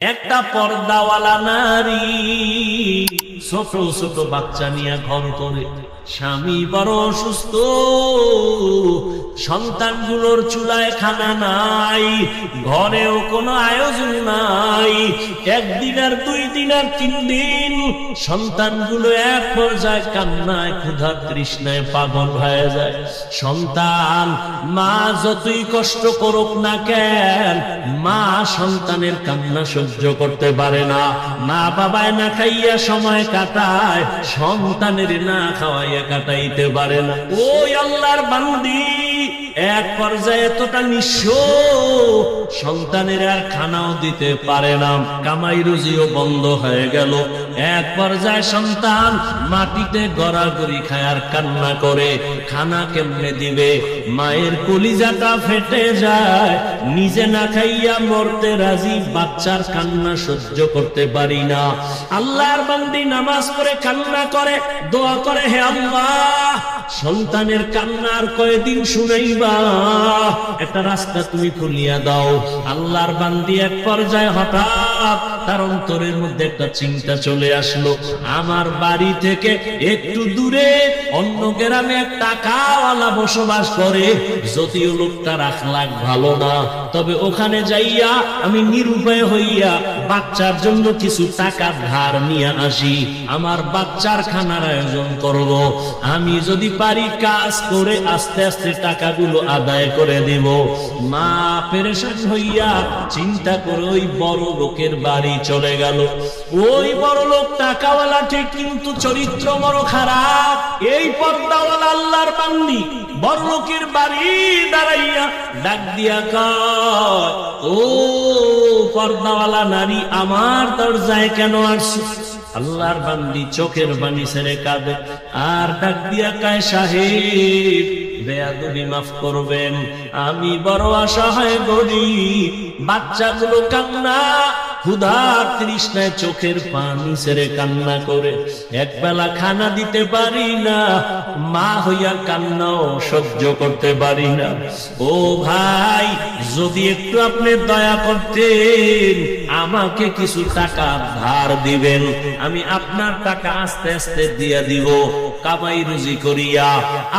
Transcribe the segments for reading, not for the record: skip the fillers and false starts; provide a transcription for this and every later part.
একটা পর্দাওয়ালা নারী ছোট ছোট বাচ্চা নিয়ে ঘর করে, স্বামী বড় অসুস্থ, সন্তানগুলোর চুলায় খানা নাই, ঘরেও কোনো আয়োজন নাই। একদিন আর 2 দিন আর 3 দিন সন্তানগুলো এক পর্যায়ে কান্নায় ক্ষুধা তৃষ্ণায় পাগল হয়ে যায়। সন্তান মা যতই কষ্ট করুক না কেন, মা সন্তানের কান্না সহ্য করতে পারে না। মা বাবায় না খাইয়া সময় কাটায়, সন্তানের না খাওয়াইয়া কাটাইতে পারে না। ওই আল্লাহর বান্দি এক পর্যায়ে এতটা নিঃস্ব, সন্তানের আর খানাও দিতে পারে না, কামাই রুজিও বন্ধ হয়ে গেল। এক পর্যায়ে সন্তান মাটিতে গড়াগড়ি খায় আর কান্না করে, খানা কেমনে দিবে? মায়ের কলিজাটা ফেটে যায়, নিজে না খাইয়া মরতে রাজি, বাচ্চার কান্না সহ্য করতে পারি না। আল্লাহর বান্দি নামাজ পড়ে কান্না করে, দোয়া করে, হে আল্লাহ সন্তানের কান্নার কয়দিন শুনাইবা, একটা রাস্তা তুমি খুলিয়া দাও। আল্লাহর বান্দি এক পর্যায়ে হঠাৎ তার অন্তরের মধ্যে একটা চিন্তা চলে আসলো, আমার বাড়ি থেকে একটু দূরে অন্য গ্রামে এক টাকাওয়ালা বসবাস করে, যদিও লোকটার আখলাক ভালো না, তবে ওখানে যাইয়া আমি নিরুপায় হইয়া বাচ্চার জন্য কিছু টাকা ধার নিয়ে আসি, আমার বাচ্চার খানার আয়োজন করব। আমি যদি পারি কাজ করে আস্তে আস্তে টাকাগুলো আদায় করে দেব। মা পেরেশান হইয়া চিন্তা করে ওই বড় লোকের বাড়ি চলে গেল। ওই বড় লোক টাকাওয়ালা ঠিক, কিন্তু চরিত্র বড় খারাপ। এই পর্দাওয়ালা আল্লাহর বান্দি বড় লোকের বাড়ি দাঁড়াইয়া ডাক দিয়া কয়, ও পর্দাওয়ালা নারী, আমার দরজায় কেন আসছো? আল্লাহর বান্দি চোখের পানি ছেড়ে কাঁদে আর ডাক দিয়া কয়, সাহেব বেয়াদবি মাফ করবেন, আমি বড় অসহায় গরিব, বাচ্চাগুলো কান্না ক্ষুধার তৃষ্ণায় চোখের পানি ছেড়ে কান্না করে, একবেলা খানা দিতে পারি না, মা হইয়া কান্নাও সহ্য করতে পারি না। ও ভাই, যদি একটু আপনি দয়া করতেন, আমাকে কিছু টাকা ধার দিবেন, আমি আপনার টাকা আস্তে আস্তে দিয়া দিব, কামাই রুজি করিয়া।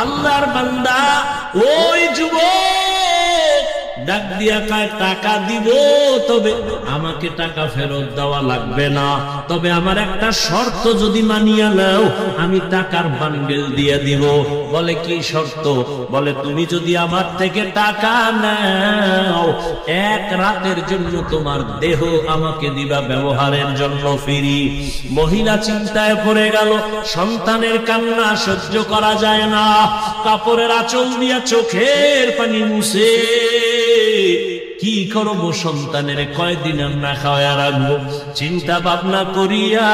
আল্লাহর বান্দা ওই যুবক ডাক দিয়া কয়, টাকা দিব, তবে আমাকে টাকা ফেরত দেওয়া লাগবে না, তবে আমার একটা শর্ত যদি মানিয়া নাও, আমি টাকার বান্ডেল দিয়ে দিব। বলে কি শর্ত? বলে তুমি যদি আমার থেকে টাকা নাও, 1 রাতের জন্য তোমার দেহ আমাকে দিবা ব্যবহারের জন্য ফ্রি। মহিলা চিন্তায় পড়ে গেল, সন্তানের কান্না সহ্য করা যায় না, কাপড়ের আঁচল দিয়া চোখের পানি মুছে কি করবো, সন্তানের কয়দিন না খাওয়া রাখবো। চিন্তা ভাবনা করিয়া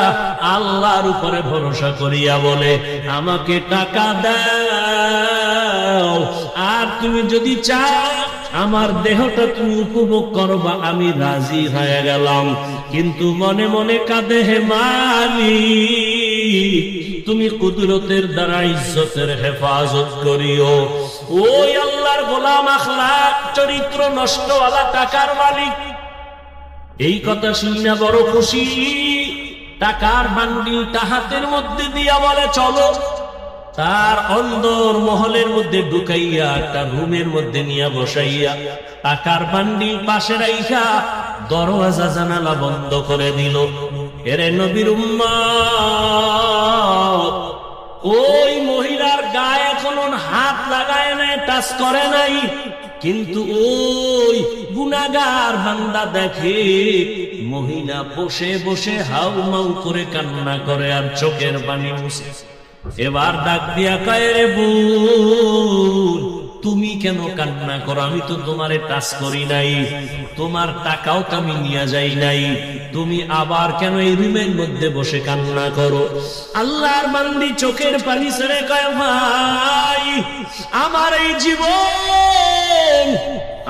আল্লাহর উপরে ভরসা করিয়া বলে, আমাকে টাকা দাও, আর তুমি যদি চাও আমার দেহটা তুমি উপভোগ করবা, আমি রাজি হয়ে গেলাম। কিন্তু মনে মনে কাঁদে, হে মালিক, তুমি কুদরতের দ্বারা ইজ্জতের হেফাজত করিও। ওই আল্লাহর গোলাম আখলাক চরিত্র নষ্টওয়ালা টাকার মালিক এই কথা শুনে বড় খুশি, টাকার বান্ডিলটা হাতের মধ্যে দিয়া বলে, চলো। তার অন্দর মহলের মধ্যে ঢুকাইয়া একটা রুমের মধ্যে নিয়ে বসাইয়া টাকার বান্ডিল পাশে রাইখা দরওয়াজা জানালা বন্ধ করে দিল। এরে নবীর উম্মত, ওই মহিলার গায়ে এখনো হাত লাগায় নাই, টাচ করে নাই, কিন্তু ওই গুনাহগার বান্দা দেখে মহিলা বসে বসে হাউমাউ করে কান্না করে আর চোখের পানি মুছে। এবার ডাক দিয়া কয়, রে বোন, তুমি কেন কান্না করো? আমি তো তোমারে টাচ করি নাই, তোমার টাকাও তো আমি নিয়ে যাই নাই, তুমি আবার কেন এই রুমের মধ্যে বসে কান্না করো? আল্লাহর বান্দি চোখের পানি ছেড়ে কয়, ভাই, আমার এই জীবন,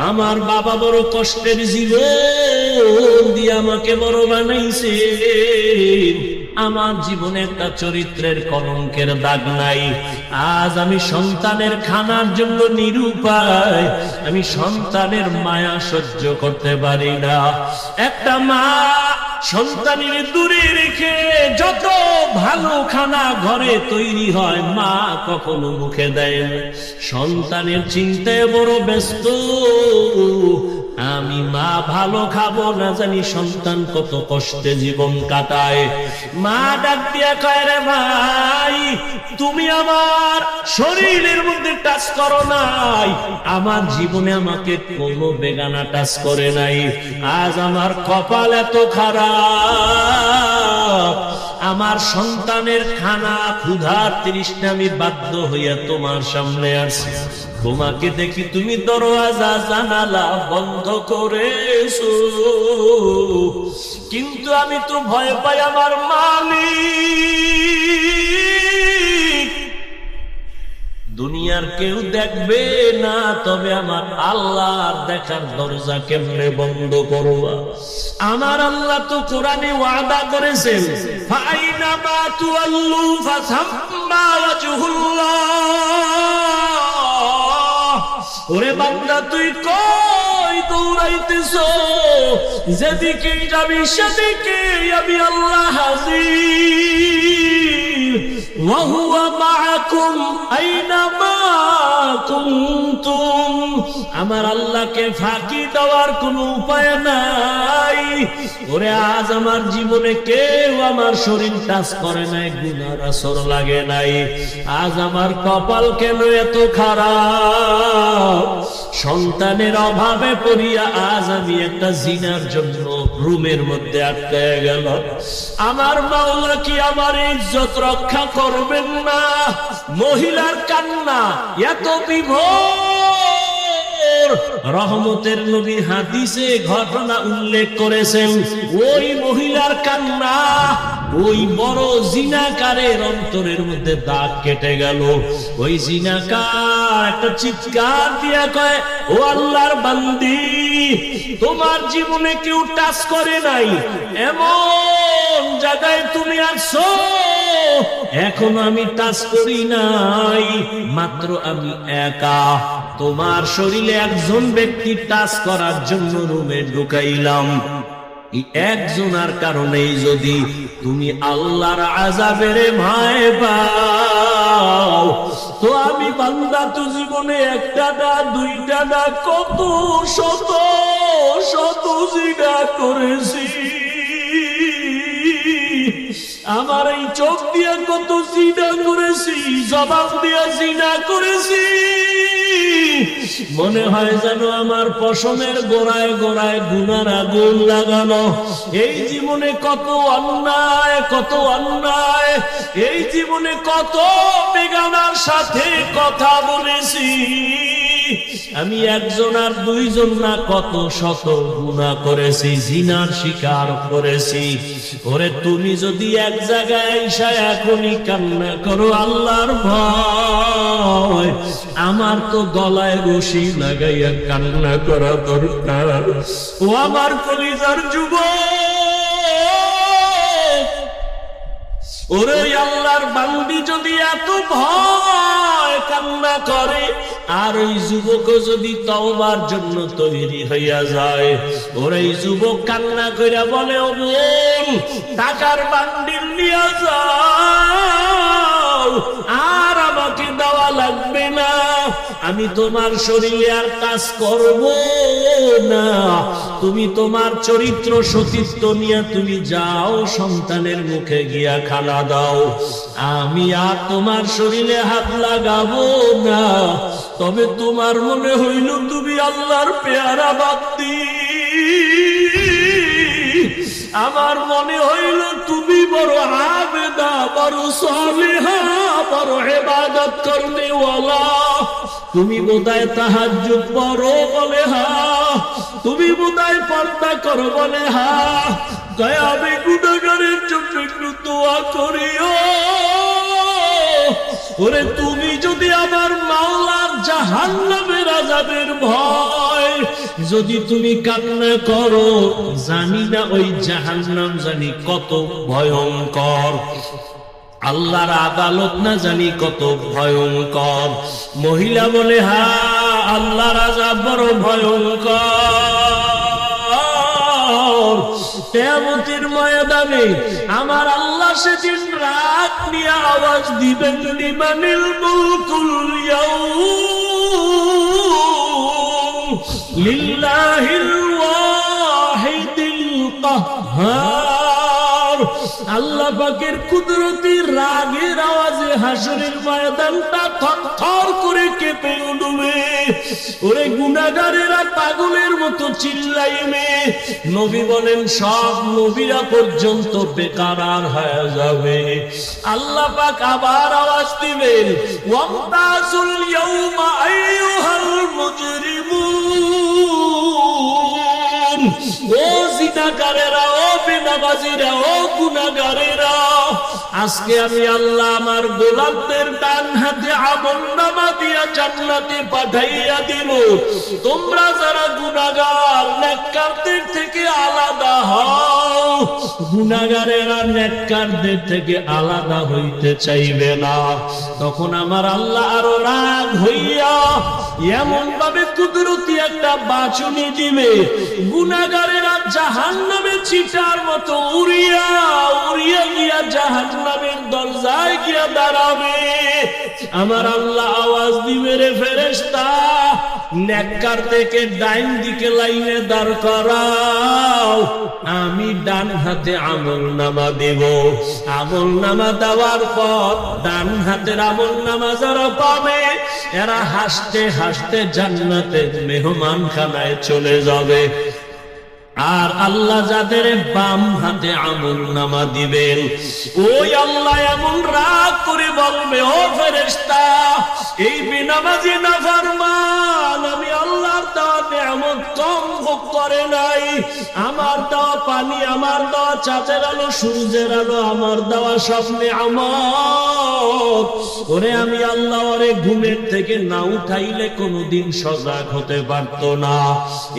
আমার বাবা বড় কষ্টের জীবন দিয়ে আমাকে বড় বানাইছে, আমার জীবনে একটা চরিত্রের কলঙ্কের দাগ নাই। আজ আমি সন্তানের খানার জন্য নিরুপায়, আমি সন্তানের মায়া সহ্য করতে পারি না। একটা মা সন্তানের দূরে রেখে যত ভালো খানা ঘরে তৈরি হয় মা কখনো মুখে দেয় না। সন্তানের চিন্তায় বড় ব্যস্ত, আমি মা ভালো খাবো না জানি সন্তান কত কষ্টে জীবন কাটায়। মা ডাক দিয়া কয়, রে ভাই তুমি আমার শরীরের মধ্যে টাচ করো নাই, আমার জীবনে আমাকে কোনো বেগানা টাচ করে নাই। আজ আমার কপাল এত খারাপ, আমার সন্তানের খানা ক্ষুধার তৃষ্ণা আমি বাধ্য হইয়া তোমার সামনে আসি। তোমাকে দেখি তুমি দরওয়াজা জানালা বন্ধ করেছো, কিন্তু আমি তো ভয় পাই আমার মালিক দুনিয়ার কেউ দেখবে না, তবে আমার আল্লাহর দেখার দরজা কেমনে বন্ধ করবা? আমার আল্লাহ তো কোরআনে ওয়াদা করেছেন, ফাইনামা তুআল্লু ফাসাম্মা ওয়াজহুল্লাহ। ওরে বান্দা তুই কই দৌড়াইতেছো? যেদিকে যাবি সেদিকে আমি আল্লাহ হাজির। ওয়া হুয়া মাআকুম আইনামা কুনতুম। আমার আল্লাহকে ফাঁকি দেওয়ার কোনো উপায় নাই। ওরে আজ আমার জীবনে কেউ আমার শরীর টাচ করে নাই, গুনার আসর লাগে নাই। আজ আমার কপাল কেন এত খারাপ? সন্তানের অভাবে পড়িয়া আজ আমি একটা জিনার জন্য রুমের মধ্যে আটকায় গেল। আমার মাওলা কি আমার ইজ্জত রক্ষা করবেন না? মহিলার কান্না এত বিভোর, রহমতের নবী হাদিসে ঘটনা উল্লেখ করেছেন। ওই মহিলার কান্না ওই বড় জিনাকারের অন্তরের মধ্যে দাগ কেটে গেল। ওই জিনাকার একটা চিৎকার দিয়া কয়, ও আল্লাহর বান্দি, তোমার জীবনে কেউ টাচ করে নাই, এমন জায়গায় তুমি আছো, এখন আমি টাচ করি নাই, মাত্র আমি একা। তোমার শরীরে একজন ব্যক্তি টাচ করার জন্য রুমে ঢুকাইলাম। একজনের কারণেই যদি তুমি আল্লাহর আযাবের ভয় পাও, তো আমি বান্দা তো জীবনে একটা না দুইটা না কত শত শত জিনা করেছি। আমার এই চোখ দিয়া কত জিনা করেছি, জবাব দিয়া জিনা করেছি। মনে হয় যেন আমার পশমের গোড়ায় গোড়ায় গুনার আগুন লাগানো। এই জীবনে কত অন্যায়, কত অন্যায়, এই জীবনে কত বেগানার সাথে কথা বলেছি। আমি একজন আর দুইজন না, কত শত গুনাহ করেছি, জিনার শিকার করেছি। ওরে তুমি যদি এক জায়গায় এসে এখনই কান্না করো আল্লাহর ভয়, আমার তো গলায় রশি লাগাইয়া কান্না করা দরকার। ও আমার কলিজার যুবক, ওরে আল্লাহর বান্দি যদি এত ভয় কান্না করে, আর ওই যুবক যদি তওবার জন্য তৈরি হইয়া যায়, ওরে যুবক কান্না কইরা বলে, ও বোন টাকার বান্ডিল নিয়ে যাও, আর আমাকে দেওয়া লাগবে না, আমি তোমার শরীরে আর কাজ করব না, তুমি তোমার চরিত্র সতীত্ব নিয়ে তুমি যাও, সন্তানের মুখে গিয়া খানা দাও, আমি আর তোমার শরীরে হাত লাগাবো না। তবে তোমার মনে হইল তুমি আল্লাহর পেয়ারা বান্দি, আমার মনে হইল তুমি বড় আবেদা, বড় সালেহা, বড় ইবাদত করনে ওয়ালা, তুমি বোধহয় তাহাজ্জুদ পড়ো বলে হা, তুমি বোধহয় পর্দা করো বলে হা, দয়া আমি গুনাহগারের জন্য একটু দোয়া করিও। ওরে তুমি যদি আমার মাওলার জাহান্নামের আযাবের ভয় যদি তুমি কান্না করো, জানি না ওই জাহান্নাম জানি কত ভয়ঙ্কর, আল্লাহর আদালত না জানি কত ভয়ঙ্কর। মহিলা বলে, হ্যাঁ আল্লাহর আযাব বড় ভয়ঙ্কর। কিয়ামতের ময়দানে আমার আল্লাহ সেদিন রাগ নিয়ে আওয়াজ দিবেন, লিমানিল মুলকুল ইয়াউম লিল্লাহিল ওয়াহিদিল কাহ্হার। আল্লাহ পাকের কুদরতি রাগের আওয়াজে হাসরের ময়দানটা থরথর করে কেঁপে উঠবে। ওরে গুনাহগারেরা পাগলের মতো চিল্লাইবে। নবী বলেন সব নবীরা পর্যন্ত বেকারার হয়ে যাবে। আল্লাহ পাক আবার আওয়াজ দিবেন, ওয়ামতাজুল ইয়াউমা আইয়ুহাল মুজরিমুন। ও জিনাকারেরা, ও বেনামাজিরা, ও গুনাহগারেরা, আজকে আমি আল্লাহ আমার গোলামদের ডান হাতে আমলনামা দিয়া জান্নাতে পাঠাইয়া দিব। তোমরা যারা গুনাহগার, নেককারদের থেকে আলাদা হও। গুনাহগারেরা নেককারদের থেকে আলাদা হইতে চাইবে না। তখন আমার আল্লাহ আরো রাগ হইয়া এমন ভাবে কুদরতি একটা বাঁচুনি দিবে, গুনাহগারেরা জাহান্নামে চিটার মতো উড়িয়া উড়িয়া গিয়া জাহান্নামের দরজায় গিয়া দাঁড়াবে। আমার আল্লাহ আওয়াজ দিবে, রে ফেরেশতা, নেককার থেকে ডাইন দিকে লাইনে দাঁড় করাও। আমি ডান হাতে আমলনামা দেব। আমলনামা দেওয়ার পর ডান হাতের আমলনামা যারা পাবে, এরা হাসতে হাসতে জান্নাতের মেহমানখানায় চলে যাবে। আর আল্লাহ যাদের বাম হাতে আমলনামা দিবেন, ওই আল্লাহ এমন রাগ করে বলবে, ও ফেরেশতা, এই বেনামাজি নাফরমান আমি আল্লাহর দেওয়া নিয়ামত কম ভোগ করে নাই। আমার দেওয়া পানি, আমার দেওয়া চাঁদের আলো, সূর্যের আলো, আমার দেওয়া সব নিয়ামত, ওরে আমি আল্লাহ ওরে ঘুমের থেকে না উঠাইলে কোনোদিন সজাগ হতে পারত না।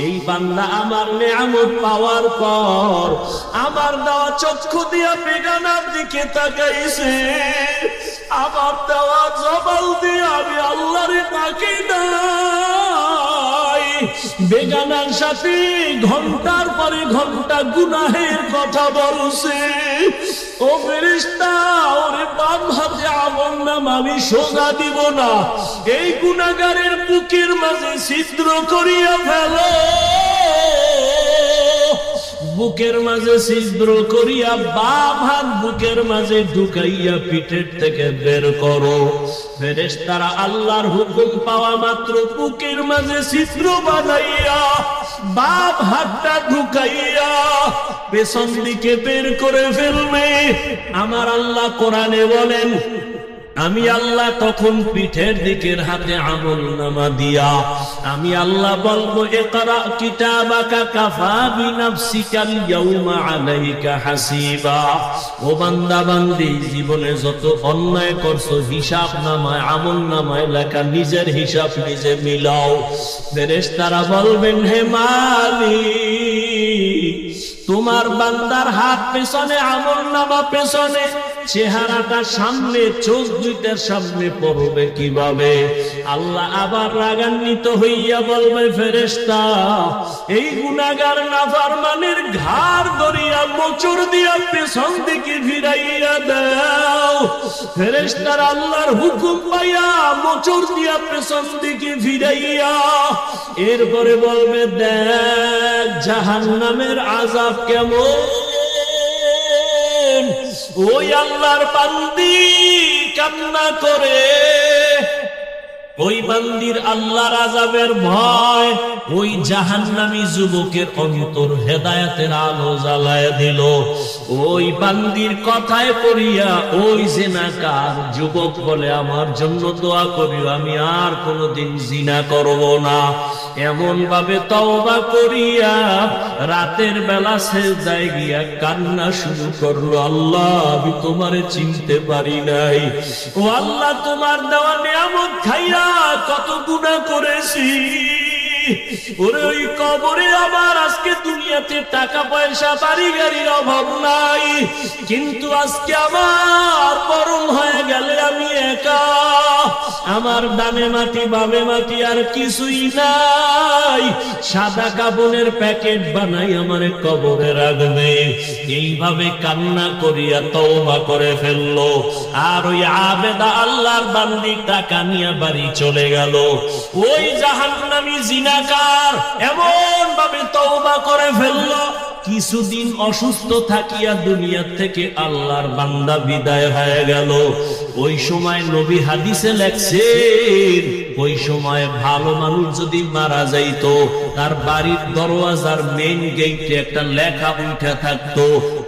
এই বান্দা আমার নিয়ামত পাওয়ার পর আমার দেওয়া চক্ষু দিয়া বেগানার দিকে তাকাইছে, আমার দেওয়া জবাল দিয়ে আমি আল্লাহরে তাকি নাই। বেগানার সাথে ঘন্টার পরে ঘন্টা গুনাহের কথা বলছে। ও ফেরেশতা, ওরে বাম হাতে আমলনামা আমি সোজা দিব না, এই গুনাহগারের বুকের মাঝে ছিদ্র করিয়া ফেলো। বুকের মাঝে ছিদ্র করিয়া বাম হাত বুকের মাঝে ঢুকাইয়া পিঠের থেকে বের করো। ফেরেশতারা আল্লাহর হুকুম পাওয়া মাত্র বুকের মাঝে ছিদ্র বানাইয়া বাম হাতটা ঢুকাইয়া পেছন দিকে বের করে ফেলবে। আমার আল্লাহ কোরআনে বলেন, আমি আল্লাহ তখন পিঠের দিকের হাতে আমলনামা দিয়া আমি আল্লাহ বলবো, ইকরা কিতাবাকা কাফা বিনাফসিকাল ইয়াউমা আলাইকা হাসিবা। ও বান্দা বান্দি, জীবনে যত অন্যায় করছো হিসাব নামায় আমলনামায় লেখা, নিজের হিসাব নিজে মিলাও। ফেরেশতারা বলবেন, হে মালিক, তোমার বান্দার হাত পেছনে, আমলনামা পেছনে, চেহারাটা সামনে, চোখ দুইটার সামনে পড়বে কিভাবে? আল্লাহ আবার রাগান্বিত হইয়া বলবে, ফেরেশতা, এই গুনাহগার নাফরমানের ঘাড় ধরিয়া মোচড় দিয়া পেছন দিকে ফিরাইয়া দাও। ফেরেশতারা আল্লাহর হুকুম পাইয়া মোচড় দিয়া পেছন দিকে ফিরাইয়া এরপরে বলবে, দেখ জাহান্নামের আযাব কেমন। ওই আল্লাহর বান্দি কান্না করে, ওই বান্দির আল্লাহর আযাবের ভয় ওই জাহান্নামী যুবকের অন্তর হেদায়েতের আলো জ্বালায় দিল। ওই বান্দির কথায় পড়িয়া ওই জিনাকার যুবক বলে, আমার জন্য দোয়া করিও, আমি আর কোনোদিন জিনা করব না। এমন ভাবে তওবা করিয়া রাতের বেলা সেজদায় গিয়া কান্না শুরু করলো, আল্লাহ আমি তোমারে চিনতে পারি নাই। ও আল্লাহ, তোমার দেওয়া নিয়ামত খাইয়া কত গুনাহ করেছি, ওরে ওই কবরে আমার আজকে দুনিয়াতে টাকা পয়সা বাড়ি গাড়ির অভাব নাই, কিন্তু আজকে আমার মরণ হয়ে গেলে আমি একা, আমার ডানে মাটি বামে মাটি আর কিছুই নাই, সাদা কাপড়ের প্যাকেট বানাই আমার কবরে রাখবে। এইভাবে কান্না করিয়া তওবা করে ফেললো। আর ওই আবেদা আল্লাহর বান্দি টাকা নিয়ে বাড়ি চলে গেল। ওই জাহান্নামী জিনাকার এমন ভাবে তওবা করে ফেললো, কিছুদিন অসুস্থ থাকিয়া দুনিয়া থেকে আল্লাহর বান্দা বিদায় হয়ে গেল। ওই সময় নবী হাদিসে লেখছেন, ওই সময় ভালো মানুষ যদি মারা যাইতো, তার বাড়ির দরওয়াজার মেইন গেটে একটা লেখা উঠে থাকতো।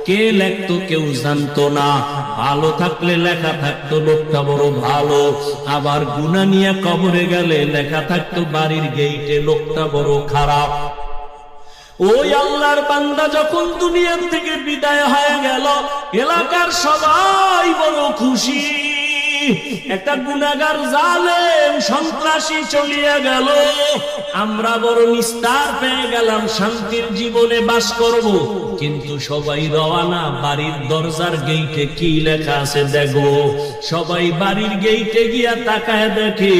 কে লেখতো কেউ জানতো না। ভালো থাকলে লেখা থাকতো লোকটা বড় ভালো, আবার গুনাহ নিয়ে কবরে গেলে লেখা থাকতো বাড়ির গেটে লোকটা বড় খারাপ। ওই আল্লাহর বান্দা যখন দুনিয়ার থেকে বিদায় হয়ে গেল, এলাকার সবাই বড় খুশি। একটা গুনাহগার জালেম সন্ত্রাসী চলিয়া গেল, আমরা বড় নিস্তার পেয়ে গেলাম, শান্তির জীবনে বাস করব। কিন্তু সবাই রওনা, বাড়ির দরজার গেইটে কি লেখা আছে দেখো। সবাই বাড়ির গেইটে গিয়া তাকায় দেখে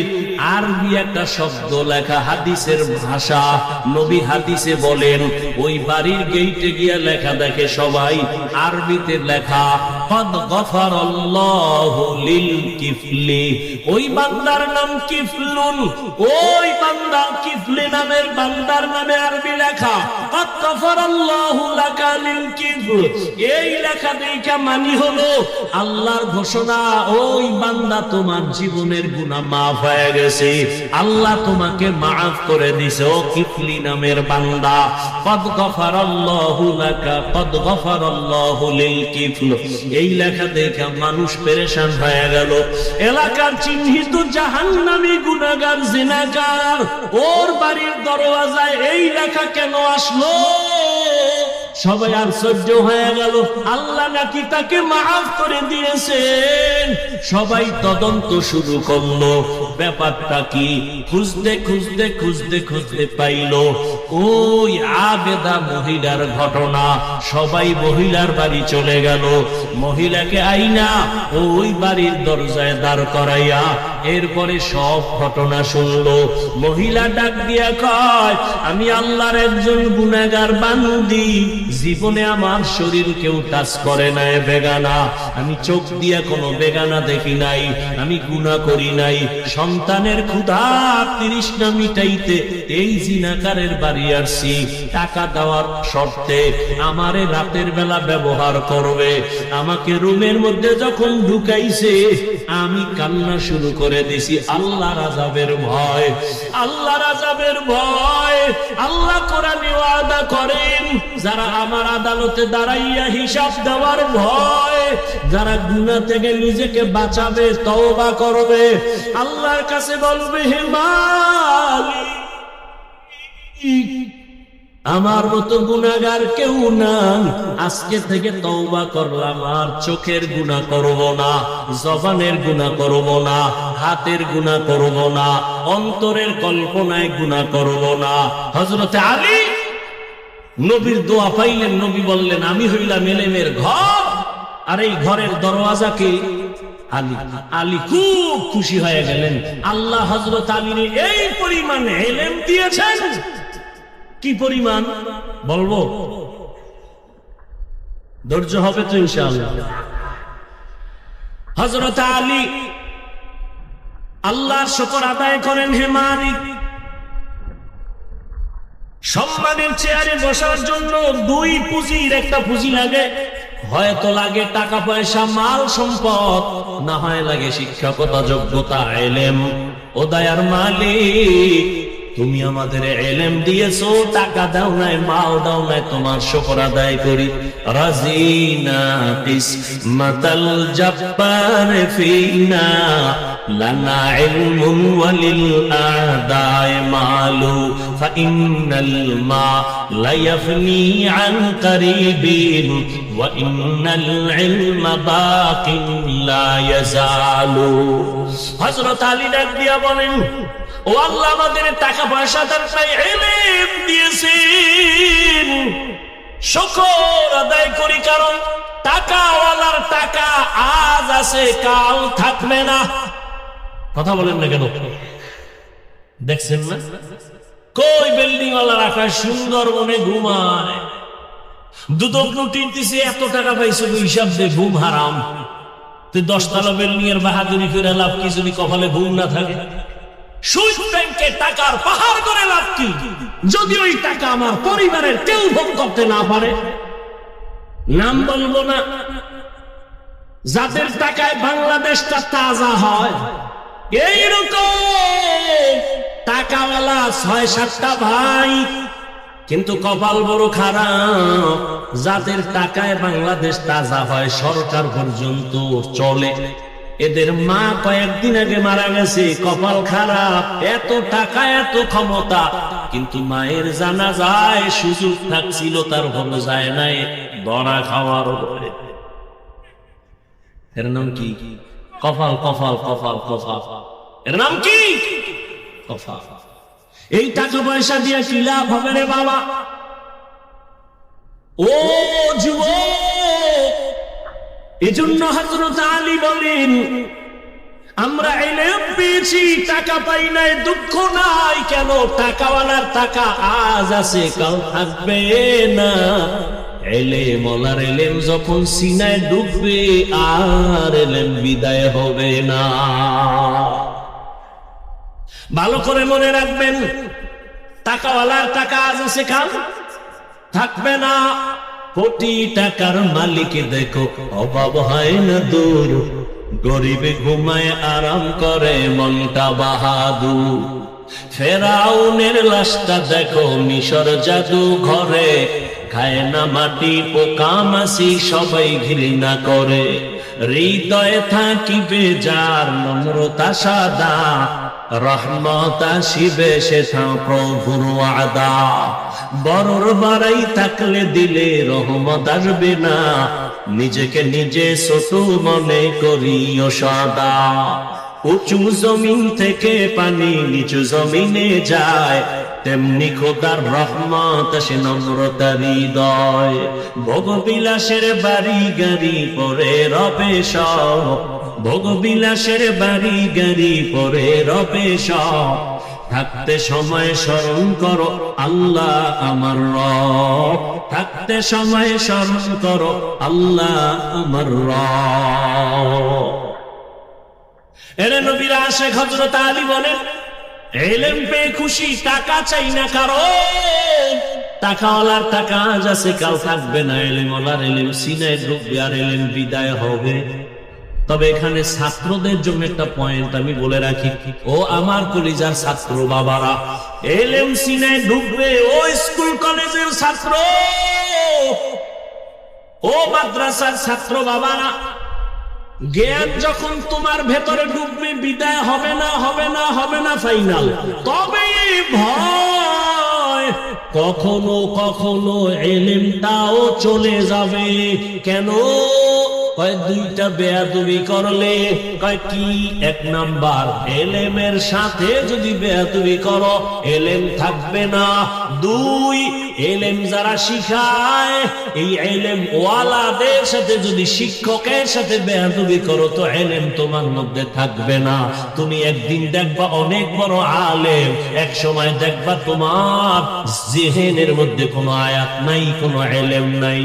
আরবি একটা শব্দ লেখা, হাদিসের ভাষা। নবী হাদিসে বলেন, ওই বাড়ির গেইটে গিয়া লেখা দেখে সবাই আরবিতে লেখা, কদ গফারাল্লাহু লিল কিফলি। ওই বান্দার নাম কিফলুন। ওই বান্দা কিফলি নামের বান্দার নামে আরবি লেখা, কদ গফারাল্লাহু লাকা লিল কিফল। এই লেখা দেখা মানি হলো আল্লাহর ঘোষণা, ওই বান্দা তোমার জীবনের গুনাহ মাফ হয়ে গেছে, আল্লাহ তোমাকে মাফ করে দিয়েছে। ও কিফলি নামের বান্দা, কদ গফারাল্লাহু লাকা কদ গফারাল্লাহু লিল কিফল। এই লেখা দেখা মানুষ পেরেশান হয়ে গেল। এলাকার চিহ্নিত জাহান্নামী গুনাহগার জিনাকার, ওর বাড়ির দরওয়াজায় এই লেখা কেন আসলো? সবাই আশ্চর্য হয়ে গেল, আল্লাহ নাকি তাকে মাফ করে দিয়েছেন। সবাই তদন্ত শুরু করলো, ব্যাপারটা কি? খুঁজতে খুঁজতে খুঁজতে খুঁজতে পাইল ওই আবেদা মহিলার ঘটনা। সবাই মহিলার বাড়ি চলে গেল, মহিলাকে আইনা ওই বাড়ির দরজায় দাঁড় করাইয়া এরপরে সব ঘটনা শুনলো। মহিলা ডাক দিয়া কয়, আমি আল্লাহর একজন গুনাহগার বান্দি, জীবনে আমার শরীর কেউ টাচ করে নাই, বেগানা, আমি চোখ দিয়া কোনো বেগানা দেখি নাই, আমি গুনাহ করি নাই, সন্তানের ক্ষুধা তৃষ্ণা মিটাইতে এই জিনাকারের বাড়ি আসছি, টাকা দেওয়ার শর্তে আমারে রাতের বেলা ব্যবহার করবে। আমাকে রুমের মধ্যে যখন ঢুকাইছে আমি কান্না শুরু করে দিছি আল্লাহর আযাবের ভয়, আল্লাহর আযাবের ভয়। আল্লাহ কোরআনে ওয়াদা করেন, যারা আমার আদালতে দাঁড়াইয়া হিসাব দেওয়ার ভয়, যারা গুনাহ থেকে নিজেকে বাঁচাবে, তওবা করবে, আল্লাহর কাছে বলবে, হে মালিক, আমার মতো গুনাহগার কেউ নাই, আজকে থেকে তওবা করলাম, আর চোখের গুনাহ করব না, জবানের গুনাহ করব না, হাতের গুনাহ করব না, অন্তরের কল্পনায় গুনাহ করব না। হযরত আলী নবীর দোয়া পাইলেন, নবী বললেন, আমি হইলাম এলেমের ঘর, আর এই ঘরের দরওয়াজাকে আলী। আলী খুব খুশি হয়ে গেলেন, আল্লাহ হযরত আলীর এই পরিমাণ ইলম দিয়েছেন। কি পরিমাণ বলবো? ধৈর্য হবে তো ইনশাআল্লাহ। হযরত আলী আল্লাহর শুকর আদায় করেন, হে মালিক, সম্মানের চেয়ারে বসার জন্য দুই পুঁজির একটা পুঁজি লাগে, হয়তো লাগে টাকা পয়সা মাল সম্পদ, না হয় লাগে শিক্ষকতা যোগ্যতা ইলম। ও দয়ার মালিক, তুমি আমাদের ইলম দিয়েছো, টাকা দাও নাই, মাল দাও নাই, তোমার শুকর আদায় করি। রাজিনা কিসমাতাল জাব্বার ফিনা লানা ইলমুন ওয়ালিল আদায় মালু ফাইন্নাল মা লা ইয়াফনি আন কারিবিন ওয়া ইন্নাল ইলমা বাকিন লা ইয়াজালু। হযরত আলী ডাক দিয়া বলেন, ও আল্লাহ আমাদের টাকা পয়সা দান নাই, ইলম দিয়েছেন, শুকর আদায় করি, কারণ টাকাওয়ালার টাকা আজ আছে কাল থাকবে না। কথা বলেন না কেন? দেখছেন না কই বিল্ডিং ওয়ালা রাখা সুন্দরবনে ঘুমায়, দুদক নোটিশ দিছে এত টাকা পাইছো হিসাব দে, ঘুম হারাম। তুই 10 তলা বিল্ডিং এর বাহাদুরি করে লাভ কি যদি কপালে ঘুম না থাকে? সুদ ব্যাংকে টাকার পাহাড় করে লাভ কি যদি ওই টাকা আমার পরিবারের কেউ ভোগ করতে না পারে? নাম বলবো না, যাদের টাকায় বাংলাদেশটা তাজা হয়, এইরকম টাকাওয়ালা 6-7টা ভাই, কিন্তু কপাল বড় খারাপ, যাদের টাকায় বাংলাদেশ তাজা হয়, সরকার পর্যন্ত চলে। এদের মা কয়েকদিন আগে মারা গেছে, কপাল খারাপ, এত টাকা এত ক্ষমতা, কিন্তু মায়ের জানাজায় সুযোগ থাকছিল, তার ভালো যায় নাই, দড়া খাওয়ার উপরে। এর নাম কি? কপাল, কপাল, কপাল, কপাল। এর নাম কি? কপাল। এই টাকা পয়সা দিয়ে কি লাভ হবে রে বাবা? ও যুবক, এজন্য হযরত আলী বলেন, আমরা ইলম পেয়েছি, টাকা পাই নাই, দুঃখ নাই। কেন? টাকাওয়ালার টাকা আজ আছে কাল থাকবে না। ইলম ওয়ালার ইলম যখন সিনায় ডুববে, আর ইলম বিদায় হবে না। ভালো করে মনে রাখবেন, টাকাওয়ালার টাকা আজ আছে কাল থাকবে না। কোটি টাকার মালিক দেখো, অভাব হয় না দূর, গরিবে ঘুমায় আরাম করে মনটা বাহাদুর। ফেরাউনের লাশটা দেখো মিশর জাদু ঘরে, খায় না মাটি পোকা মাছি সবাই ঘৃণা করে। হৃদয়ে থাকিবে যার নম্রতা সাদা, রহমত আসিবে সেথা প্রভুর ওয়াদা। বড়র বাড়াই থাকলে দিলে রহমত আসবে না, নিজেকে নিজে ছোট মনে করিও সদা। উঁচু জমিন থেকে পানি নিচু জমিনে যায়, তেমনি খোদার রহমত আসে নম্রতার হৃদয়। ভোগবিলাসের বাড়ি গাড়ি পরে রবে সব, ভোগবিলাসের বাড়ি গাড়ি পরে রবে সব। থাকতে সময় স্মরণ করো আল্লাহ আমার রব, থাকতে সময় স্মরণ করো আল্লাহ আমার রব। এর নবীর আশিক হযরত আলী বলেন, ইলম পেয়ে খুশি, টাকা চাই না কারো। টাকাওয়ালার টাকা আজ আছে কাল থাকবে না, ইলম ওয়ালার ইলম সিনায় ঢুকবে আর ইলম বিদায় হবে। তবে এখানে ছাত্রদের জন্য একটা পয়েন্ট আমি বলে রাখি, ও আমার কলিজার ছাত্র বাবারা, ইলম সিনায় ঢুকবে, ও স্কুল কলেজের ছাত্র, ও মাদ্রাসার ছাত্র বাবারা, জ্ঞান যখন তোমার ভেতরে ঢুকবে, বিদায় হবে না, হবে না, হবে না, ফাইনাল। তবে ভয়, কখনো কখনো ইলমটাও চলে যাবে। কেন? কয় দুইটা বেয়াদবি করলে। কয় কি? 1 নাম্বার, ইলমের সাথে যদি বেয়াদবি করো ইলম থাকবে না। 2, ইলম যারা শিখায়, এই ইলম ওয়ালাদের সাথে যদি শিক্ষকের সাথে বেয়াদবি করো তো ইলম তোমার মধ্যে থাকবে না। তুমি একদিন দেখবা অনেক বড় আলেম, এক সময় দেখবা তোমার জিহনের মধ্যে কোনো আয়াত নাই, কোনো ইলম নাই।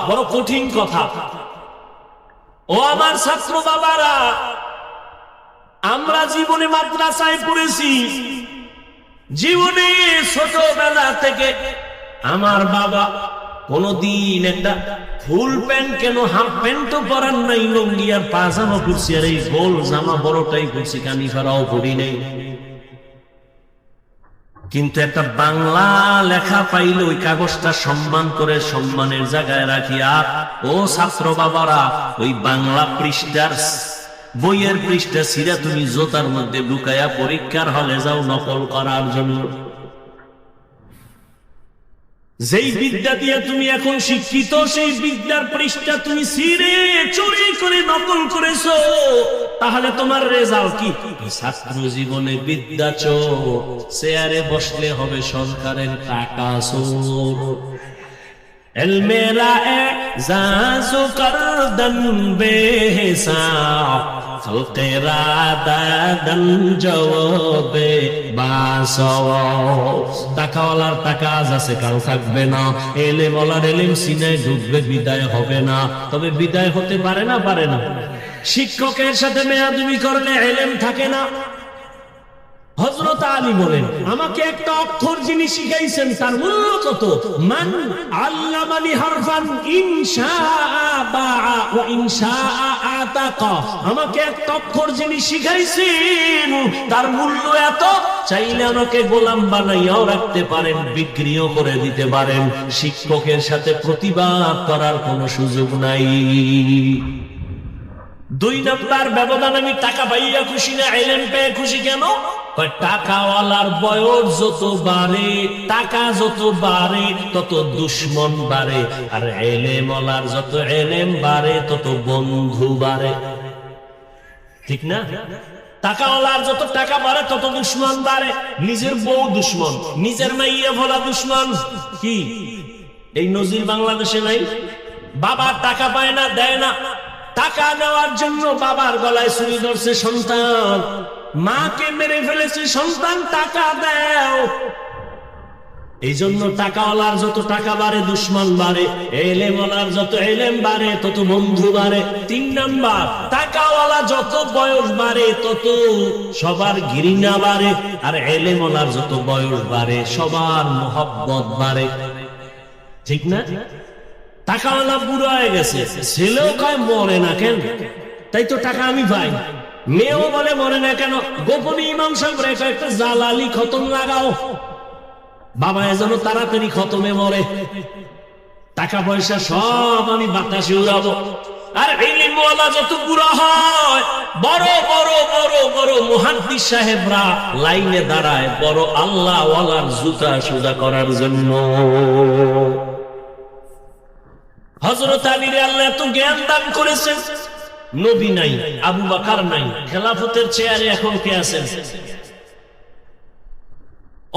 বড় কঠিন কথা। ও আমার ছাত্র বাবারা, আমরা জীবনে মাদ্রাসায় পড়েছি, জীবনে ছোটবেলা থেকে আমার বাবা কোনদিন একটা ফুল প্যান্ট, কেন হাফ প্যান্টও পরান নাই, লুঙ্গি আর পাজামা পরছি, আর এই গোল জামা বড়টাই পরছি, কানি ফারাও পরি নাই। কিন্তু একটা বাংলা লেখা পাইলে ওই কাগজটা সম্মান করে সম্মানের জায়গায় রাখিয়া, ও ছাত্র বাবারা, ওই বাংলা পৃষ্ঠার বইয়ের পৃষ্ঠা ছিঁড়া তুমি জোতার মধ্যে ঢুকাইয়া পরীক্ষার হলে যাও নকল করার জন্য। যেই বিদ্যা দিয়ে তুমি এখন শিক্ষিত, সেই বিদ্যার পৃষ্ঠা তুমি ছিঁড়ে চুরি করে নকল করেছো, তাহলে তোমার রেজাল্ট কি? ছাত্র জীবনে বিদ্যা চোর, চেয়ারে বসলে হবে সরকারের টাকা চোর। মেরা এজাজু করদন বেহিসাব, খালকেরা দাদন জওয়াবে বাসওয়াও। টাকাওয়ালার টাকা আজ আছে, কাল থাকবে না। এলেমওয়ালার এলেম সিনায় ঢুকবে, বিদায় হবে না। তবে বিদায় হতে পারে না, পারে না। শিক্ষকের সাথে মেয়াদুমি করলে এলেম থাকে না। হযরত আলী বলেন, আমাকে একটা অক্ষর যিনি শিখাইছেন তার মূল্য কত? মান আল্লামানি হারফান ইনশাআ বাআ ওয়া ইনশাআ আতাকা। আমাকে একটা অক্ষর যিনি শিখাইছেন তার মূল্য এত, চাইলে আমাকে গোলাম বানাইয়াও রাখতে পারেন, বিক্রিও করে দিতে পারেন। শিক্ষকের সাথে প্রতিবাদ করার কোনো সুযোগ নাই। 2 নাম্বার ব্যবধান, আমি টাকা পাইয়া খুশি না, ইলম পেয়ে খুশি। কেন? টাকাওয়ালার বয়স যত বাড়ে, টাকা যত বাড়ে, তত দুশ্মন বাড়ে। আর ইলমওয়ালার যত ইলম বাড়ে, তত বন্ধু বাড়ে। ঠিক না? টাকাওয়ালার যত টাকা বাড়ে, তত দুশ্মন বাড়ে। নিজের বউ দুশ্মন, নিজের মাইয়া ভোলা দুশ্মন। কি এই নজির বাংলাদেশে নাই? বাবা টাকা পায় না, দেয় না। টাকা নেওয়ার জন্য বাবার গলায় ছুরি ধরছে সন্তান, মাকে মেরে ফেলেছে সন্তান, টাকা দাও। এই জন্য টাকাওয়ালার যত টাকা বাড়ে, দুশ্মন বাড়ে। এলেমওয়ালার যত এলেম বাড়ে, তত বন্ধু বাড়ে। 3 নাম্বার, টাকাওয়ালা যত বয়স বাড়ে, তত সবার ঘৃণা বাড়ে। আর এলেমওয়ালার যত বয়স বাড়ে, সবার মোহব্বত বাড়ে। ঠিক না? টাকাওয়ালা বুড়ো হয়ে গেছে, ছেলেও কয় মরে না কেন? তাই তো টাকা আমি পাই। মেয়েও বলে মরে না কেন? গোপনে ইমাম সাহেব রেখে একটা জালালি খতম লাগাও, বাবা যেন তাড়াতাড়ি খতমে মরে। টাকা পয়সা সব আমি বাতাসে উড়াবো। আর ইলমওয়ালা যত বুড়া হয়, বড় বড় বড় বড় মুহাদ্দিস সাহেবরা লাইনে দাঁড়ায় বড় আল্লাহ ওয়ালার জুতা সুজা করার জন্য। হযরত আলীর আল্লাহ এত জ্ঞান দান করেছেন, নবী নাই, আবু বকর নাই, খেলাফতের চেয়ারে এখন কে আছেন?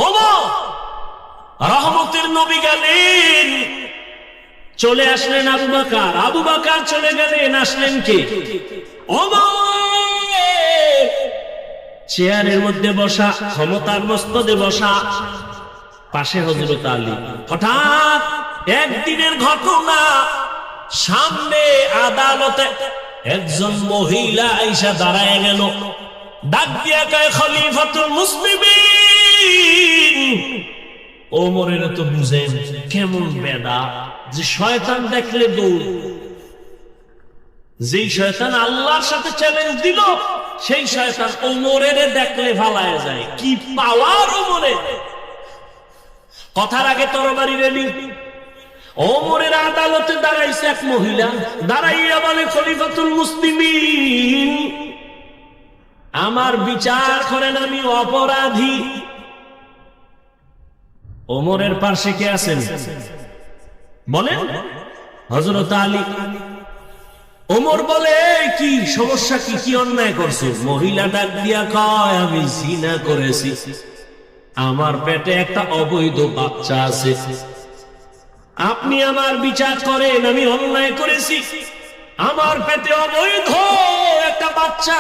ওমর। রহমতের নবী গেলেন, চলে আসলেন আবু বকর। আবু বকর চলে গেলেন, আসলেন কে? ওমর। চেয়ারের মধ্যে বসা, ক্ষমতার মস্তদে বসা, পাশে হযরত আলী। হঠাৎ একদিনের ঘটনা, সামনে আদালতে একজন মহিলা আইসা দাঁড়ায় গেল, ডাক দিয়া কয়, খলিফাতুল মুসলিমিন। ওমরের তো বুঝেন কেমন বেদা, যে শয়তান দেখলে দৌড়। যেই শয়তান আল্লাহর সাথে চ্যালেঞ্জ দিল, সেই শয়তান ওমরের দেখলে ভালায় যায়। কি পাওয়ার ওমরে! কথার আগে তরবারি রেডি। ওমরের আদালতে দাঁড়াইছে এক মহিলা, দাঁড়াইয়া বলে, খলিফাতুল মুসলিমিন, আমার বিচার করেন, আমি অপরাধী। ওমরের পাশে কে আছেন বলেন? হযরত আলী। ওমর বলে, কি সমস্যা, কি কি অন্যায় করছো? মহিলা ডাক দিয়া কয়, আমি জিনা করেছি, আমার পেটে একটা অবৈধ বাচ্চা আছে, আপনি আমার বিচার করেন, আমি অন্যায় করেছি, আমার পেটে অবৈধ একটা বাচ্চা,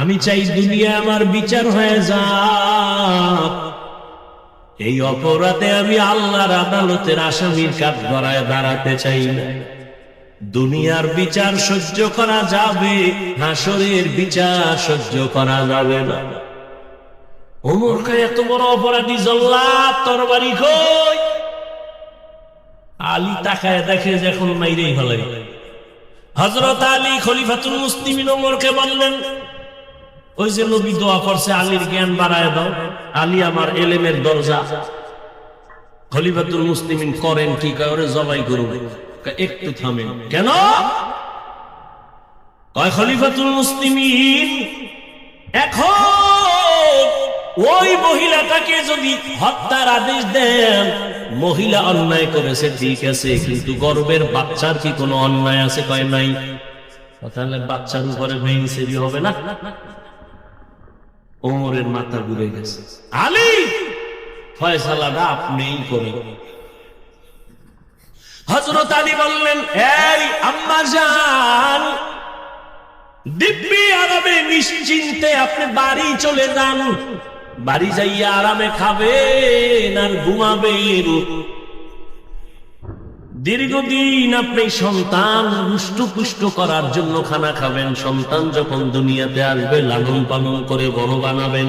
আমি চাই দুনিয়া আমার বিচার হয়ে যাক। এই অপরাধে আমি আল্লাহর আদালতের আসামির কাঠ গড়ায় দাঁড়াতে চাই না। দুনিয়ার বিচার সহ্য করা যাবে, হাসরের বিচার সহ্য করা যাবে না। ওমর কয়, এত বড় অপরাধী জল্লাদ, তরবারি কই? আলী তাকায় দেখে যে এখন মাইরেই ফেলে। হযরত আলী খলিফাতুল মুসলিমিন ওমরকে বললেন, ওই যে নবী দোয়া করছে, আলীর জ্ঞান বাড়ায় দাও, আলী আমার এলেমের দরজা। খলিফাতুল মুসলিমিন করেন কি? করে জবাই করুন। একটু থামেন। কেন? খলিফাতুল মুসলিমিন, এখন ওই মহিলাটাকে যদি হত্যার আদেশ দেন, মহিলা অন্যায় করেছে ঠিক আছে, কিন্তু গর্ভের বাচ্চার কি কোনো অন্যায় আছে? কয় নাই। তাহলে বাচ্চার উপরে বেইনসাফি হবে না? ওমরের মাথা ঘুরে গেছে। আলী, ফয়সালাটা আপনিই করেন। হযরত আলী বললেন, এই আম্মাজান, দিব্যি আরামে নিশ্চিন্তে আপনি বাড়ি চলে যান। বাড়ি যাইয়া আরামে খাবেন আর ঘুমাবেন। দীর্ঘদিন আপনি সন্তান রুষ্ট করার জন্য খানা খাবেন। সন্তান যখন দুনিয়াতে আসবে লালন পালন করে বড় বানাবেন।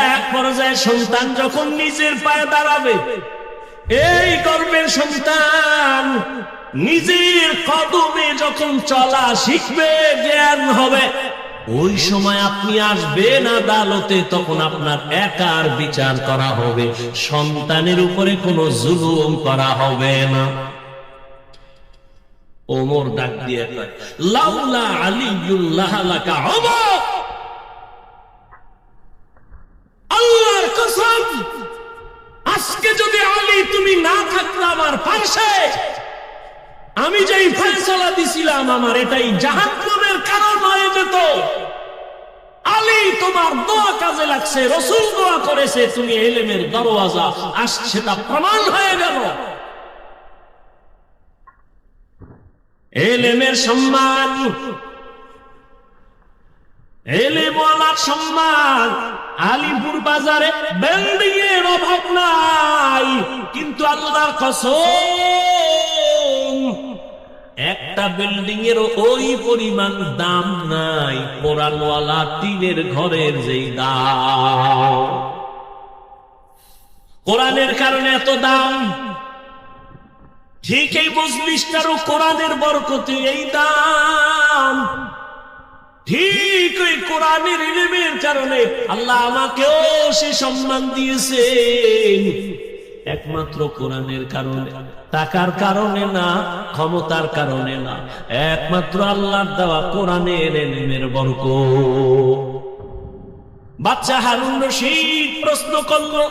এক পর্যায়ে সন্তান যখন নিজের পায়ে দাঁড়াবে, এই গর্ভের সন্তান নিজের কদমে যখন চলা শিখবে, জ্ঞান হবে, ওই সময় আপনি আসবেন আদালতে, তখন আপনার একার বিচার করা হবে, সন্তানের উপরে কোনো জুলুম করা হবে না। ওমর ডাক দিয়ে কয়, লাউলা আলিউল্লাহ লাকা ওমর, আল্লাহর কসম, আজকে যদি আলী তুমি না থাকলে আমার পাশে, আমি যেই ফয়সালা দিছিলাম আমার এটাই জাহান্নামের কারণ হয়ে যেত। আলী তোমার দোয়া কাজে লাগছে, রাসূল দোয়া করেছে, তুমি ইলমের দরওয়াজা আসছে, তা প্রমাণ হয়ে গেল। ইলমের সম্মান, ইলমওয়ালার সম্মান। আলিপুর বাজারে বিল্ডিং এর অভাব নাই, কিন্তু আল্লাহর কসম একটা বিল্ডিং এর ওই পরিমাণ দাম নাই কোরআনওয়ালা টিনের ঘরের যেই দাম। কোরআনের কারণে এত দাম। ঠিক এই মজলিসটারও কোরআনের বরকতে এই দাম। ঠিক ওই কোরআনের ইলমের কারণে আল্লাহ আমাকেও সে সম্মান দিয়েছেন। একমাত্র কোরআনের কারণে, টাকার কারণে না, ক্ষমতার কারণে না, একমাত্র আল্লাহর দেওয়া কোরআনের ইলমের বরকত। বাচ্চা হারুন রশিদ প্রশ্ন করলো,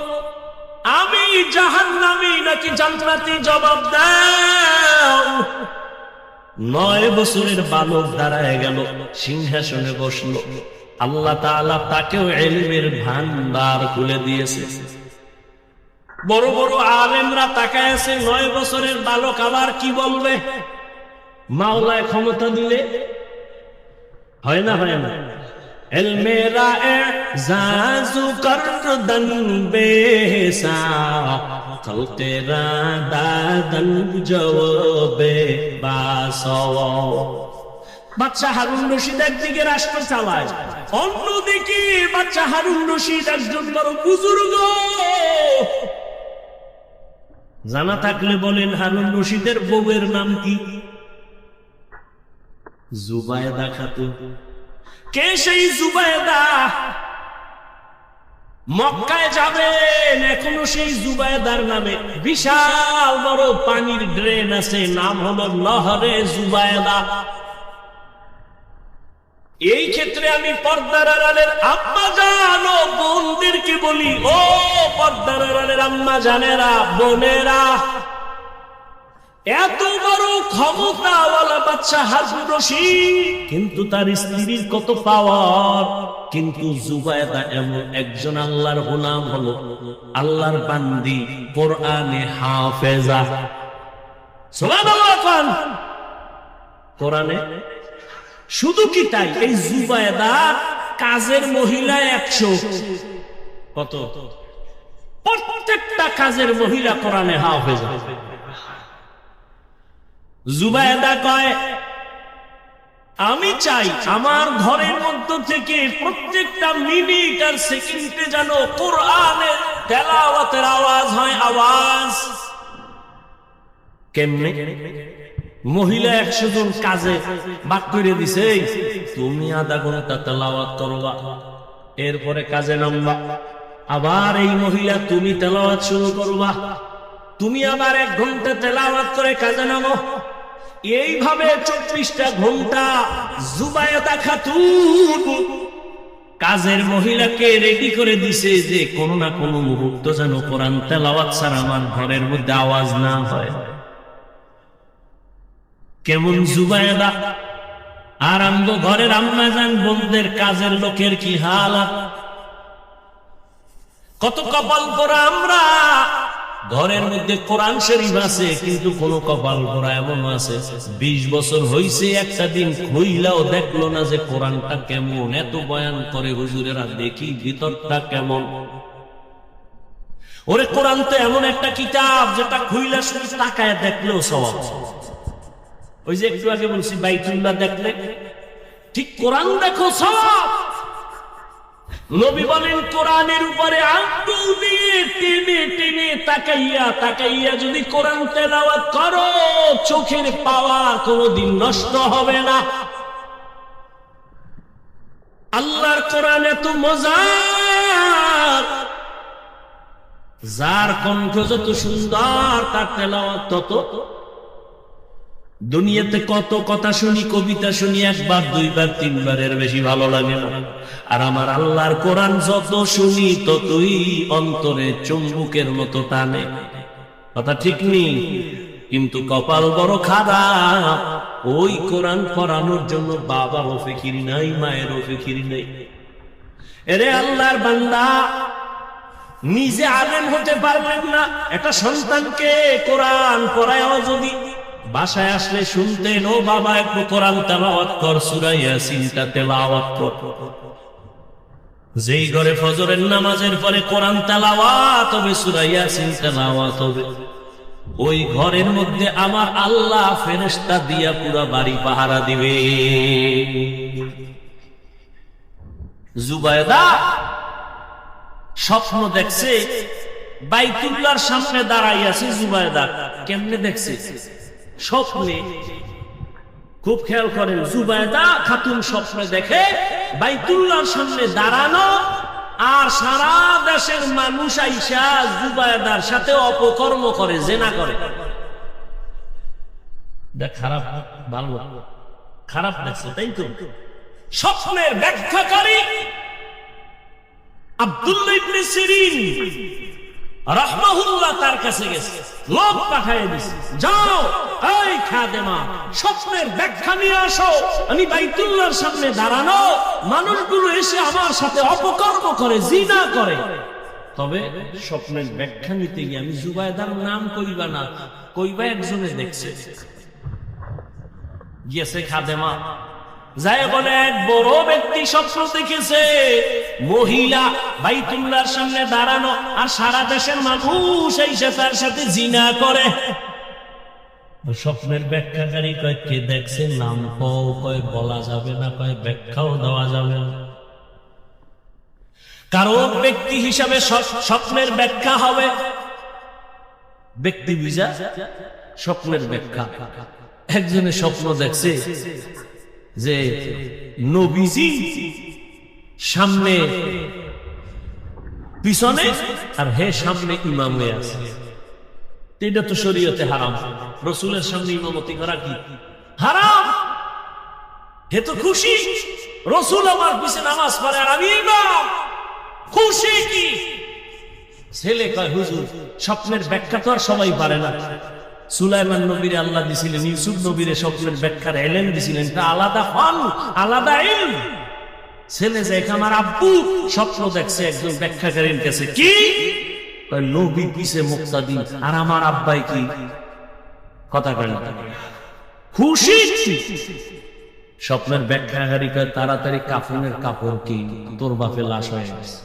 আমি জাহান্নামী নাকি জান্নাতি? জবাব দাও। 9 বছরের বালক দাঁড়ায় গেল, সিংহাসনে বসলো। আল্লাহ তাআলা তাকেও ইলমের ভান্ডার খুলে দিয়েছে। বড় বড় আলেমরা তাকায় আছে, 9 বছরের বালক আবার কি বলবে? মাওলায় ক্ষমতা দিলে হয় না, হয় না। ইলমেরা এজাজু করদন বেসা, খলকেরা দাদন জওবে বাসা। বাচ্চা হারুন রশিদ একদিকে রাষ্ট্র চালায়, অন্যদিকে বাচ্চা হারুন রশিদ একজন বড় বুজুর্গ। জানা থাকলে বলেন, হারুন রশিদের বউয়ের নাম কি? জুবায়দা খাতুন। কে সেই জুবায়দা? মক্কায় যাবেন, এখনো সেই জুবায়দার নামে বিশাল বড় পানির ড্রেন আছে, নাম হলো নহরে জুবায়দা। এই ক্ষেত্রে আমি পর্দার আড়ালের আম্মা জান ও বোনদেরকে বলি, ও পর্দার আড়ালের আম্মা জানেরা, বোনেরা, এত বড় ক্ষমতাওয়ালা বাচ্চা হারুন রশিদ, কিন্তু তার স্ত্রীর কত পাওয়ার। কিন্তু জুবায়দা এমন একজন আল্লাহর গোলাম, হলো আল্লাহর বান্দি, কোরআনে হাফেজা। সুবহানাল্লাহ। কোরআনে শুধু কি তাই, এই জুবায়দা কাজের মহিলা 100। কত? প্রত্যেকটা কাজের মহিলা কোরআনে হাফেজা। জুবায়দা কয়, আমি চাই আমার ঘরের মধ্য থেকে প্রত্যেকটা মিনিট আর সেকেন্ডে যেন কোরআনের তেলাওয়াতের আওয়াজ হয়। আওয়াজ কেমনে? মহিলা 100 জন কাজে ভাগ করে দিছে, তুমি আধা ঘন্টা তেলাওয়াত করবা, এরপরে কাজে নামবা। আবার এই মহিলা তুমি তেলাওয়াত শুরু করবা, তুমি আবার 1 ঘন্টা তেলাওয়াত করে কাজে নামো। এইভাবে 24টা ঘন্টা জুবায়দা খাতুন কাজের মহিলাকে রেডি করে দিছে যে কোন না কোন মুহূর্ত যেন কোরআন তেলাওয়াত ছাড়া আমার ঘরের মধ্যে আওয়াজ না হয়। কেমন জুবায়েদা আর আমগো ঘরের আম্মা জান বোনদের কাজের লোকের কি হালাত। কত কপাল পোড়া আমরা, ঘরের মধ্যে কোরআন শরীফ আছে কিন্তু কোন কপাল পোড়া এমন আছে 20 বছর হইছে একটা দিন খুইলাও দেখলো না যে কোরআনটা কেমন। এত বয়ান করে হুজুরেরা, দেখি ভিতরটা কেমন। ওরে কোরআন তো এমন একটা কিতাব যেটা খুইলা শুধু তাকায় দেখলেও সওয়াব। ওই যে একটু আগে বলছি বাইতুল্লাহ দেখলে ঠিক কোরআন দেখো সওয়াব। নবী বলেন কোরআনের উপরে আঙ্গুল দিয়ে টেনে টেনে তাকাইয়া তাকাইয়া যদি কোরআন তেলাওয়াত করো, চোখের পাওয়ার কোনদিন নষ্ট হবে না। আল্লাহর কোরআন এত মজার, যার কণ্ঠ যত সুন্দর তার তেলাওয়াত তত। দুনিয়াতে কত কথা শুনি, কবিতা শুনি, একবার দুইবার তিনবারের বেশি ভালো লাগে না। আর আমার আল্লাহর কোরআন যত শুনি ততই অন্তরে চুম্বকের মতো টানে। কথা ঠিক নেই, কিন্তু কপাল বড় খারাপ। ওই কোরআন পড়ানোর জন্য বাবারও ফিকির নাই, মায়েরও ফিকির নেই। এরে আল্লাহর বান্দা, নিজে আলেম হতে পারলেন না, একটা সন্তানকে কোরআন পড়ায়ও যদি বাসায় আসলে শুনতেন, ও বাবা একটু কোরআন তেলাওয়াত কর, সূরা ইয়াসিনটা তেলাওয়াত কর। যেই ঘরে ফজরের নামাজের পরে কোরআন তেলাওয়াত হবে, সূরা ইয়াসিন তেলাওয়াত হবে, ওই ঘরের মধ্যে আমার আল্লাহ ফেরেশতা দিয়া পুরো বাড়ি পাহারা দিবে। জুবায়েদা স্বপ্ন দেখছে, বাইতুল্লাহর সামনে দাঁড়াই আছে। জুবায়েদা কেমনে দেখছে? স্বপ্নে। খুব খেয়াল করেন, জুবায়েদা খাতুন স্বপ্নে দেখে বাইতুল্লাহর সামনে দাঁড়ানো, আর সারা দেশের মানুষ আইসা জুবায়েদার সাথে অপকর্ম করে, জিনা করে। খারাপ, ভালো খারাপ দেখছে, তাই তো? স্বপ্নের ব্যাখ্যাকারী আব্দুল্লাহ ইবনে সিরিন রাহমাহুল্লাহ তার কাছে গেছে, লোক পাঠিয়ে দিছে, যাও এই খাদেমা স্বপ্নের ব্যাখ্যা নিয়ে আসো। আমি বাইতুল্লাহর সামনে দাঁড়ানো, মানুষগুলো এসে আমার সাথে অপকর্ম করে, জিনা করে। তবে স্বপ্নের ব্যাখ্যা নিতে গিয়ে আমি জুবায়েদার নাম কইবা না, কইবা একজনে দেখছে। গিয়েছে খাদেমা, যায় বলে এক বড় ব্যক্তি স্বপ্ন দেখেছে, মহিলা বাইতুল্লাহর সামনে দাঁড়ানো, আর সারা দেশের মানুষ এসে তার সাথে জিনা করে। স্বপ্নের ব্যাখ্যাকারী কয়, কে দেখছে? নাম কও। কয় বলা যাবে না, কয় ব্যাখ্যাও দেওয়া যাবে না। কারণ ব্যক্তি হিসাবে স্বপ্নের ব্যাখ্যা হবে, ব্যক্তি বুঝা স্বপ্নের ব্যাখ্যা। একজনে স্বপ্ন দেখছে যে নবীজি সামনে পিছনে আর হে সামনে ইমাম হয়ে আছে। এটা তো শরীয়তে হারাম। রাসূলের সামনে ইমামতি করা কি হারাম? হে তো খুশি, রাসূল আমার পিছনে নামাজ পড়ে আর আমি ইমাম, খুশি কি? ছেলে কয়, হুজুর স্বপ্নের ব্যাখ্যা তো আর সবাই পারে না। সুলাইমান নবীরে আল্লাহ দিছিলেন, ইউসুফ নবীরে স্বপ্নের ব্যাখ্যার এলেম দিছিলেন, এটা আলাদা ফান, আলাদা ইলম। ছেলে যে আমার আব্বু স্বপ্ন দেখছে একজন ব্যাখ্যাকারীর কাছে, কি নবী পিছে মুক্তাদি আর আমার আব্বাই কি কথা কয় না, খুশি। স্বপ্নের ব্যাখ্যাকারী কয়, তাড়াতাড়ি কাফনের কাপড় কি, তোর বাপে লাশ হয়ে গেছে,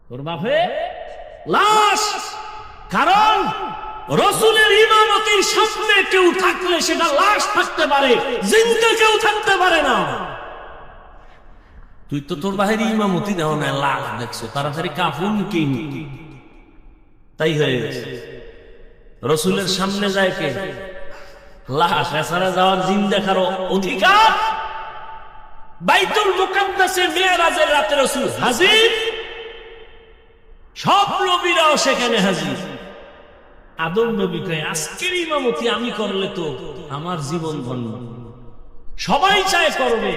তোর বাপে লাশ। কারণ রাসূলের ইমামতির সামনে কেউ থাকলে সেটা লাশ থাকতে পারে, জিন্দা কেউ থাকতে পারে না। তুই তো তোর বাহিরে ইমামতি দেও না, লাশ দেখছো, তাড়াতাড়ি কাফন কিন। তাই হয়ে গেছে। রাসূলের সামনে যায় কে? লাশ। এছাড়া যাওয়ার জিন দেখার অধিকার। বাইতুল মুকাদ্দাসে মিরাজের রাতে রাসূল হাজির, সব নবীরাও সেখানে হাজির। আদম নবী কয়, আজকের ইমামতি আমি করলে তো আমার জীবন ধন্য। সবাই চায় করবে,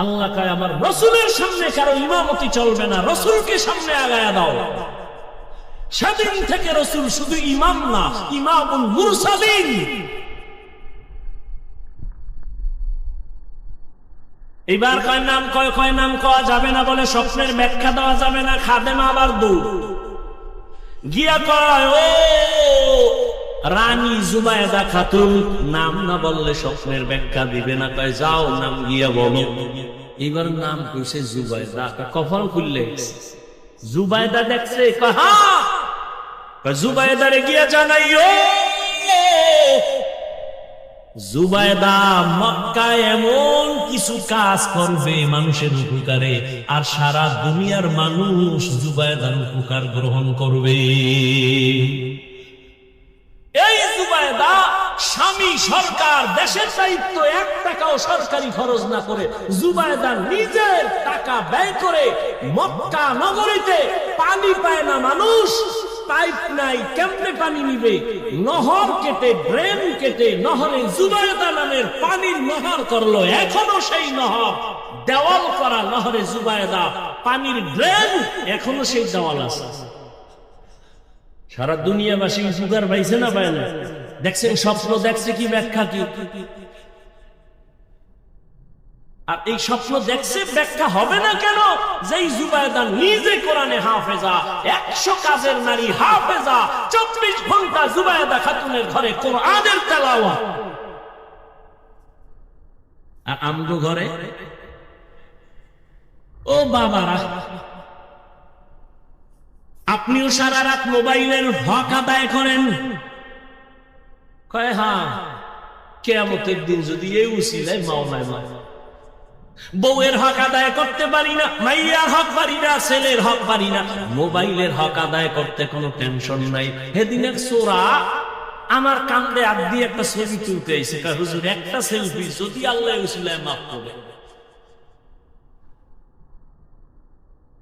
আল্লাহ কয় আমার রাসূলের সামনে কারো ইমামতি চলবে না, রাসূলকে সামনে আগায়া দাও। সেদিন থেকে রাসূল শুধু ইমাম না, ইমামুল মুরসালিন। এবার কয় নাম কয় নাম কওয়া যাবে না বলে স্বপ্নের ব্যাখ্যা দেওয়া যাবে না। খাদেমা আবার দৌড় গিয়া কয় ও রানী জুবায়দা খাতুন, নাম না বললে স্বপ্নের ব্যাখ্যা দিবে না। কয় যাও নাম গিয়া বলো। এবার নাম কইছে জুবায়দা। কপাল খুললে জুবায়দা দেখছে, কয় হ্যাঁ। জুবায়দারে গিয়া জানাইও জুবায়দা মক্কায় এমন কিছু কাজ করবে মানুষের উপকারে, আর সারা দুনিয়ার মানুষ জুবায়দার উপকার গ্রহণ করবে। এই জুবায়দা স্বামী সরকার, দেশের দায়িত্ব 1 টাকাও সরকারি খরচ না করে জুবায়দা নিজের টাকা ব্যয় করে মক্কা নগরীতে পানি পায় না মানুষ, পাইপ নাই, কেমনে পানি নিবে? নহর কেটে, ড্রেন কেটে নহরে জুবায়দা নামের পানির নহর করলো। এখনো সেই নহর দেওয়াল করা, নহরে জুবায়দা পানির ড্রেন, এখনো সেই দেওয়াল আছে। সারা দুনিয়াবাসী সুগার পাইছে না পায় না? দেখছেন স্বপ্ন দেখছে কি, ব্যাখ্যা কি? আর এই স্বপ্ন দেখছে, ব্যাখ্যা হবে না কেন? যেই জুবায়দা নিজে কোরআনে হাফেজা, 100 কাজের নারী হাফেজা, 24 ঘন্টা জুবায়দা খাতুনের ঘরে কোরআনের তেলাওয়াত। আর আমগো ঘরে ও বাবারা, আপনিও সারা রাত মোবাইলের হক আদায় করেন। কয় হ্যাঁ, কিয়ামতের দিন যদি এই উসিলায় মাওলায় মা বউয়ের হক আদায় করতে পারি না, মাইয়ার হক পারি না, ছেলের হক পারি না, মোবাইলের হক আদায় করতে কোনো টেনশন নাই। সেদিন এক সোরা আমার কান্দে হাত দিয়ে একটা ছবি তুলতে এসে, হুজুর একটা সেলফি যদি আল্লাহ উসিলায় মাফ করে।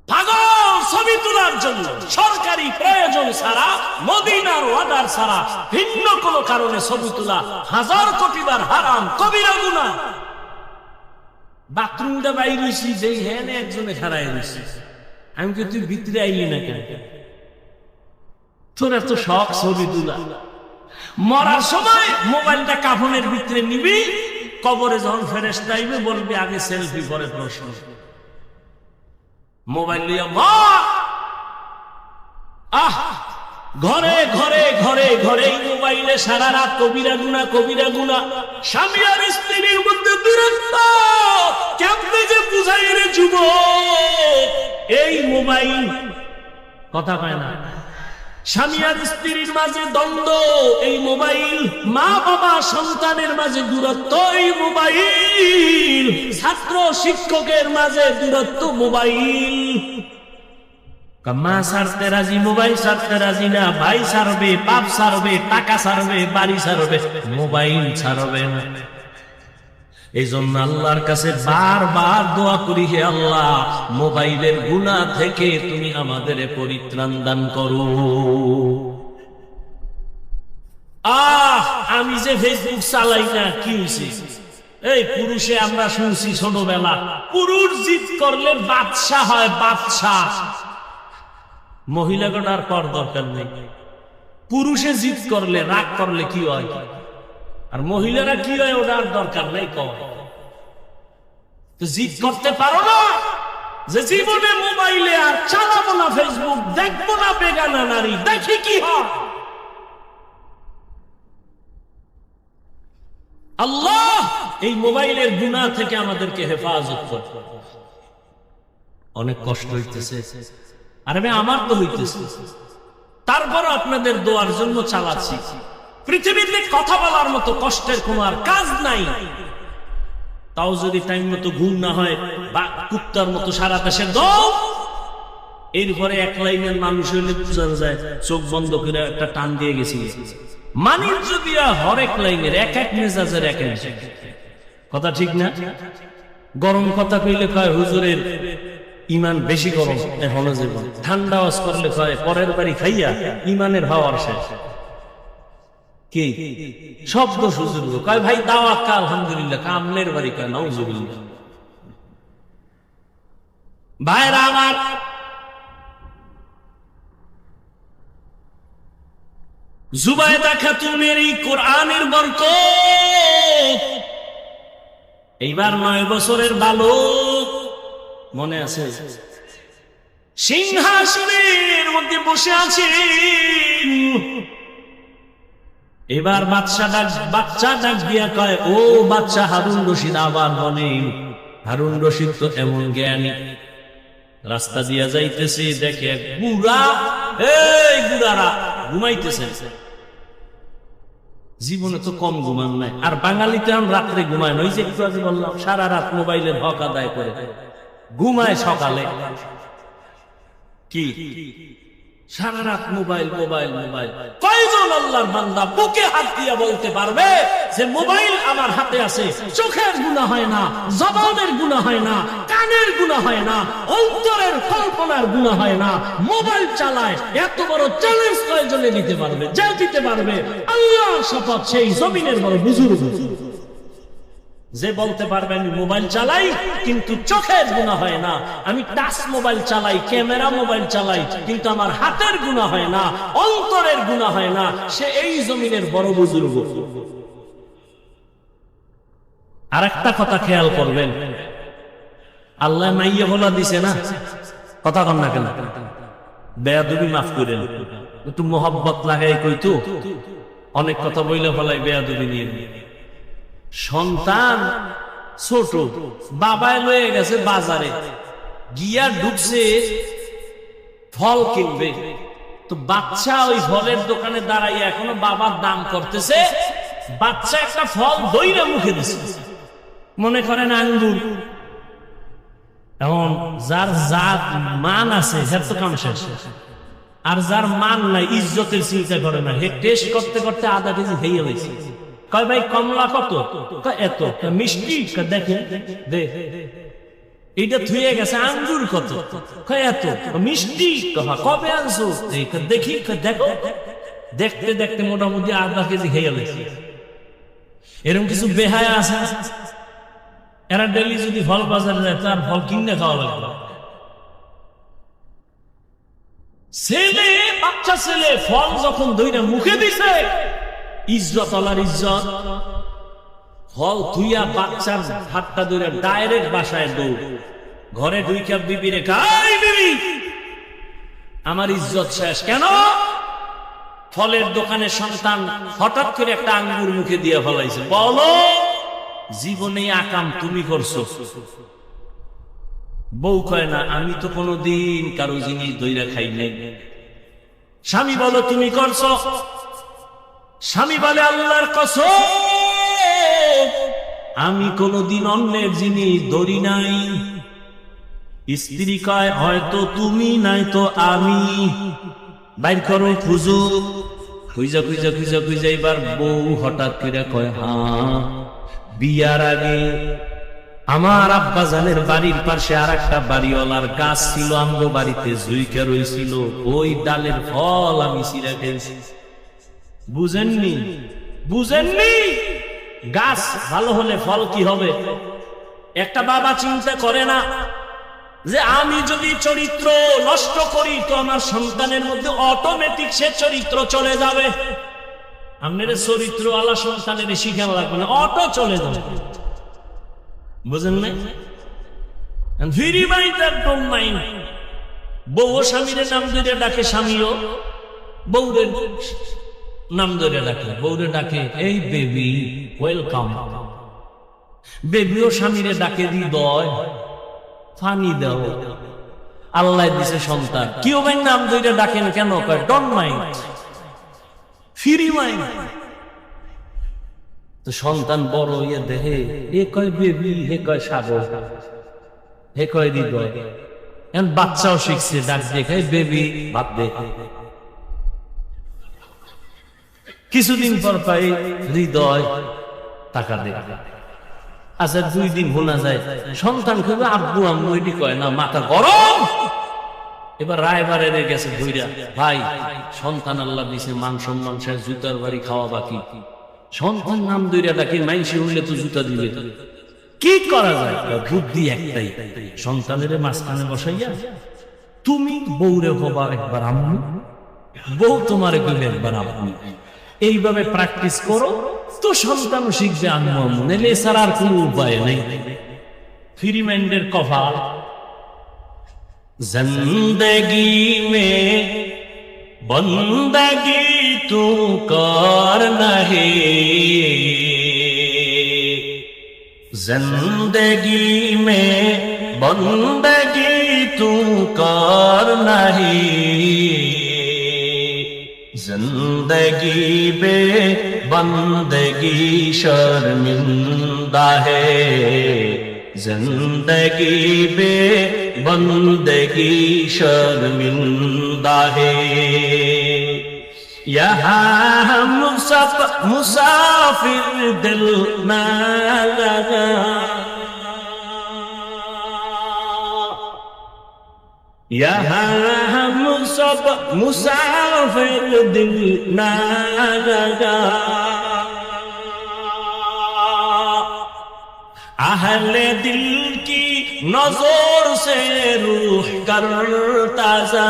পাগল ছবি তোলার জন্য সরকারি প্রয়োজন ছাড়া, মদিনার ওয়াদার ছাড়া ভিন্ন কোনো কারণে ছবি তোলা 1000 কোটি বার হারাম, কবিরা গুনাহ। বাথরুমটা বাইরে হইছি, যে হ্যাঁ একজনে হারাই হইছি, আমি কি তুই ভিতরে আইলি না কেন? তোর এত শখ ছবি তোলা। মরার সময় মোবাইলটা কাফনের ভিতরে নিবি, কবরে যখন ফেরেশতা আইবে বলবি আগে সেলফি পরে প্রশ্ন। মোবাইল নিয়ে ঘরে ঘরে ঘরে ঘরে মোবাইলে সারা রাত কবিরা গুনাহ, কবিরা গুনাহ। স্বামী আর স্ত্রীর মধ্যে দূরত্ব কেমনে যে বুঝাই রে যুবক? এই মোবাইল কথা কয় না। স্বামী আর স্ত্রীর মাঝে দ্বন্দ্ব, এই মোবাইল। মা বাবা সন্তানের মাঝে দূরত্ব, এই মোবাইল। ছাত্র শিক্ষকের মাঝে দূরত্ব, মোবাইল। মা ছাড়তে রাজি, মোবাইল ছাড়তে রাজি না। ভাই ছাড়বে, বাপ ছাড়বে, টাকা ছাড়বে, বাড়ি ছাড়বে, মোবাইল ছাড়বে না। এই জন্য আল্লাহর কাছে বারবার দোয়া করি, হে আল্লাহ মোবাইলের গুনাহ থেকে তুমি আমাদের পরিত্রাণ দান করো। আমি যে ফেসবুক চালাই না, কি হয়েছে? এই পুরুষে আমরা শুনছি ছোটবেলা, পুরুষ জিদ করলে বাদশা হয়, বাদশা। মহিলাগণ আর পর দরকার নেই। পুরুষে জিদ করলে, রাগ করলে কি হয়, আর মহিলারা কি হয় ওটার দরকার নেই। তো জিদ করতে পারো না যে জীবনে মোবাইলে আর চালাবো না, ফেসবুক দেখবো না, বেগানা নারী দেখি কি হয়। আল্লাহ এই মোবাইলের গুনাহ থেকে আমাদেরকে হেফাজত করো। অনেক কষ্ট হইতেছে, আরে আমার তো হইতেছে, তারপর আপনাদের দোয়ার জন্য চালাচ্ছি। পৃথিবীতে কথা বলার মতো কষ্টের কোনো আর কাজ নাই। তাও যদি টাইম মতো ঘুম না হয়, বা কুত্তার মতো সারা দেশে দৌড়, এরপরে 1 লাইনের মানুষ হইলে বোঝা যায় চোখ বন্ধ করে একটা টান দিয়ে গেছি। মানিজ্য দিয়া হরেক লাইনের এক এক মেজাজের এক এক কথা, ঠিক না? গরম কথা কইলে কয় হুজুরের ইমান বেশি গরম, এখনো জীবন। ঠান্ডা ওয়াজ করলে কয় পরের বাড়ি খাইয়া ইমানের হাওয়ার শেষ। কি শব্দ হুজুর কয় ভাই দাওয়াত কা আলহামদুলিল্লাহ, কামলের বাড়ি কয় নাউজুবিল্লাহ। ভাইরা আমার, জুবাইদা খাতুনের এই কোরআনের বরকত, এইবার 9 বছরের বালক মনে আছে, সিংহাসনের মধ্যে বসে আছে। এবার বাচ্চা ডাক দিয়া কয়, ও বাচ্চা হারুন রশিদ। আবার বলেন, হারুন রশিদ তো এমন জ্ঞানী, রাস্তা দিয়া যাইতেছে, দেখে বুড়া, এই বুড়ারা ঘুমাইতেছে। জীবনে তো কম ঘুমান নাই, আর বাঙালিতে আমি রাত্রে ঘুমায় না। ওই যে একটু আগে বললাম, সারা রাত মোবাইলের হক আদায় করে ঘুমায়, সকালে কি সারা রাত মোবাইল মোবাইল মোবাইল। কয়জন আল্লাহর বান্দা বুকে হাত দিয়া বলতে পারবে যে মোবাইল আমার হাতে আছে, চোখের গুনাহ হয় না, জবানের গুনাহ হয় না, কানের গুনাহ হয় না, অন্তরের কল্পনার গুনাহ হয় না, মোবাইল চালায়? এত বড় চ্যালেঞ্জ কয়জনে দিতে পারবে? যে দিতে পারবে, আল্লাহর শপথ, সেই জমিনের বড় বুজুর্গ। যে বলতে পারবে আমি মোবাইল চালাই কিন্তু চোখের গুনাহ হয় না, আমি টাচ মোবাইল চালাই, ক্যামেরা মোবাইল চালাই, কিন্তু আমার হাতের গুনাহ হয় না, অন্তরের গুনাহ হয় না, সে এই জমিনের বড় বুজুর্গ। আর একটা কথা খেয়াল করবেন, আল্লাহ মাইয়া বলা দিছে না, কথা কন না কেন? বেয়াদবি মাফ করেন, একটু মোহাব্বত লাগাই কইতো, অনেক কথা বইলে ফলাই বেয়াদবি নিয়ে। সন্তান ছোট, বাবায় লয়ে গেছে বাজারে, গিয়া ঢুকছে ফল কিনবে, তো বাচ্চা ওই ফলের দোকানে দাঁড়াইয়া এখনো বাবার দাম করতেছে। বাচ্চা একটা ফল দইরা মুখে দিছে, মনে করেন আঙ্গুর। এখন যার জাত মান আছে সে তো কাম শেষ, আর যার মান নাই, ইজ্জতের চিন্তা করে না, হে টেস্ট করতে করতে আধা কেজি হয়ে গেছে। কয় ভাই কমলা কত? এত। মিষ্টি? দেখেন দে, এইটা থুয়ে গেছে। আঙ্গুর কত? এত। মিষ্টি? কবে আনছো? দেখি, দেখো। দেখতে দেখতে মোটামুটি আধা কেজি খেয়ে গেছে। এরকম কিছু বেহায়া আছে, এরা ডেলি যদি ফল বাজারে যায় তার ফল কিনে খাওয়া লাগবে। ছেলে, বাচ্চা ছেলে ফল যখন দইটা মুখে দিছে, ইজ্জত আলার ইজ্জত, ফল তুইয়া বাচ্চার হাতটা ধরে ডাইরেক্ট বাসায় দৌড়, ঘরে ঢুইকা বিবি রে খাই, বিবি আমার ইজ্জত শেষ। কেন? ফলের দোকানে সন্তান হঠাৎ করে একটা আঙ্গুর মুখে দিয়ে ফলাইছে। বলো, জীবনে আকাম তুমি করছো? বউ কয় না, আমি তো কোনোদিন কারো জিনিস দইরা খাই নাই। স্বামী বলো, তুমি করছো? স্বামী বলে, আল্লাহর কসম আমি কোনদিন অন্যের জিনিস ধরি নাই। স্ত্রী কয়, হয়তো তুমি নাই তো আমি। বাইর করো, খুঁজো। খুঁজা খুঁজা খুঁজা খুঁজা এবার বউ হঠাৎ করে কয়, হ্যাঁ, বিয়ার আগে আমার আব্বা জানের বাড়ির পাশে আর একটা বাড়িওয়ালার গাছ ছিল, আমগো বাড়িতে জুইকা রয়েছিল, ওই ডালের ফল আমি ছিঁড়ে ফেলছি। বুঝেননি? বুঝেননি? গাছ ভালো হলে ফল কি হবে? একটা বাবা চিন্তা করে না যে আমি যদি চরিত্র নষ্ট করি তো আমার সন্তানের মধ্যে অটোমেটিক সে চরিত্র চলে যাবে। আপনার চরিত্র আলা সন্তানের শিখানো লাগবে না, অটো চলে যাবে। বুঝেন নাই? বউ স্বামীর নাম ধরে ডাকে, স্বামীও বউরের নাম ধরে ডাকে, বউরে ডাকে এই বেবি, ওয়েলকাম। বেবিও স্বামীরে ডাকে হৃদয়, ফানি দাও। আল্লাহ দিছে সন্তান, কেউ ভাই নাম ধরে ডাকেন কেন? কয় ডন্ট মাইন্ড, ফ্রি মাইন্ড। তো সন্তান বড় হইয়া দেহে, এ কয় বেবি, হে কয় সাগর, হে কয় হৃদয়। এখন বাচ্চাও শিখছে ডাক দেখে বেবি, ভাত দে। কিছুদিন পর পাই হৃদয়, টাকা দে। আচ্ছা 2 দিন ভোলা যায়, সন্তান খুব আব্বু আম্মু এটি কয় না, মাথা গরম। এবার রায়বারে গেছে ধইরা, ভাই সন্তান আল্লাহ দিছে, মান সম্মান শেষ, জুতার বাড়ি খাওয়া বাকি। সন্তান নাম ধইরা ডাকে, মাইনসি হইলে তো জুতা দিবে। কি করা যায়? বুদ্ধি একটাই, সন্তানের মাঝখানে বসাইয়া তুমি বউরে হবা একবার আম্মু, বউ তোমারে কইবে একবার আম্মু। এইভাবে প্র্যাকটিস করো তো সন্তান শিখবে আম্মু আম্মু, নাইলে এছাড়া আর কোনো উপায় নেই। ফ্রি মাইন্ডের কপাল। জিন্দেগি মে বন্দগি তু করনা হে, जिंदगी में बंदगी तू करना ही, जिंदगी बे बंदगी शर्मिंदा है, जिंदगी बे बंदगी शर्मिंदा है। यहाँ हम सब मुसाफिर दिल ना लगा, यहाँ हम सब मुसाफिर दिल ना लगा, अहले दिल की नजर से रूह करता जा,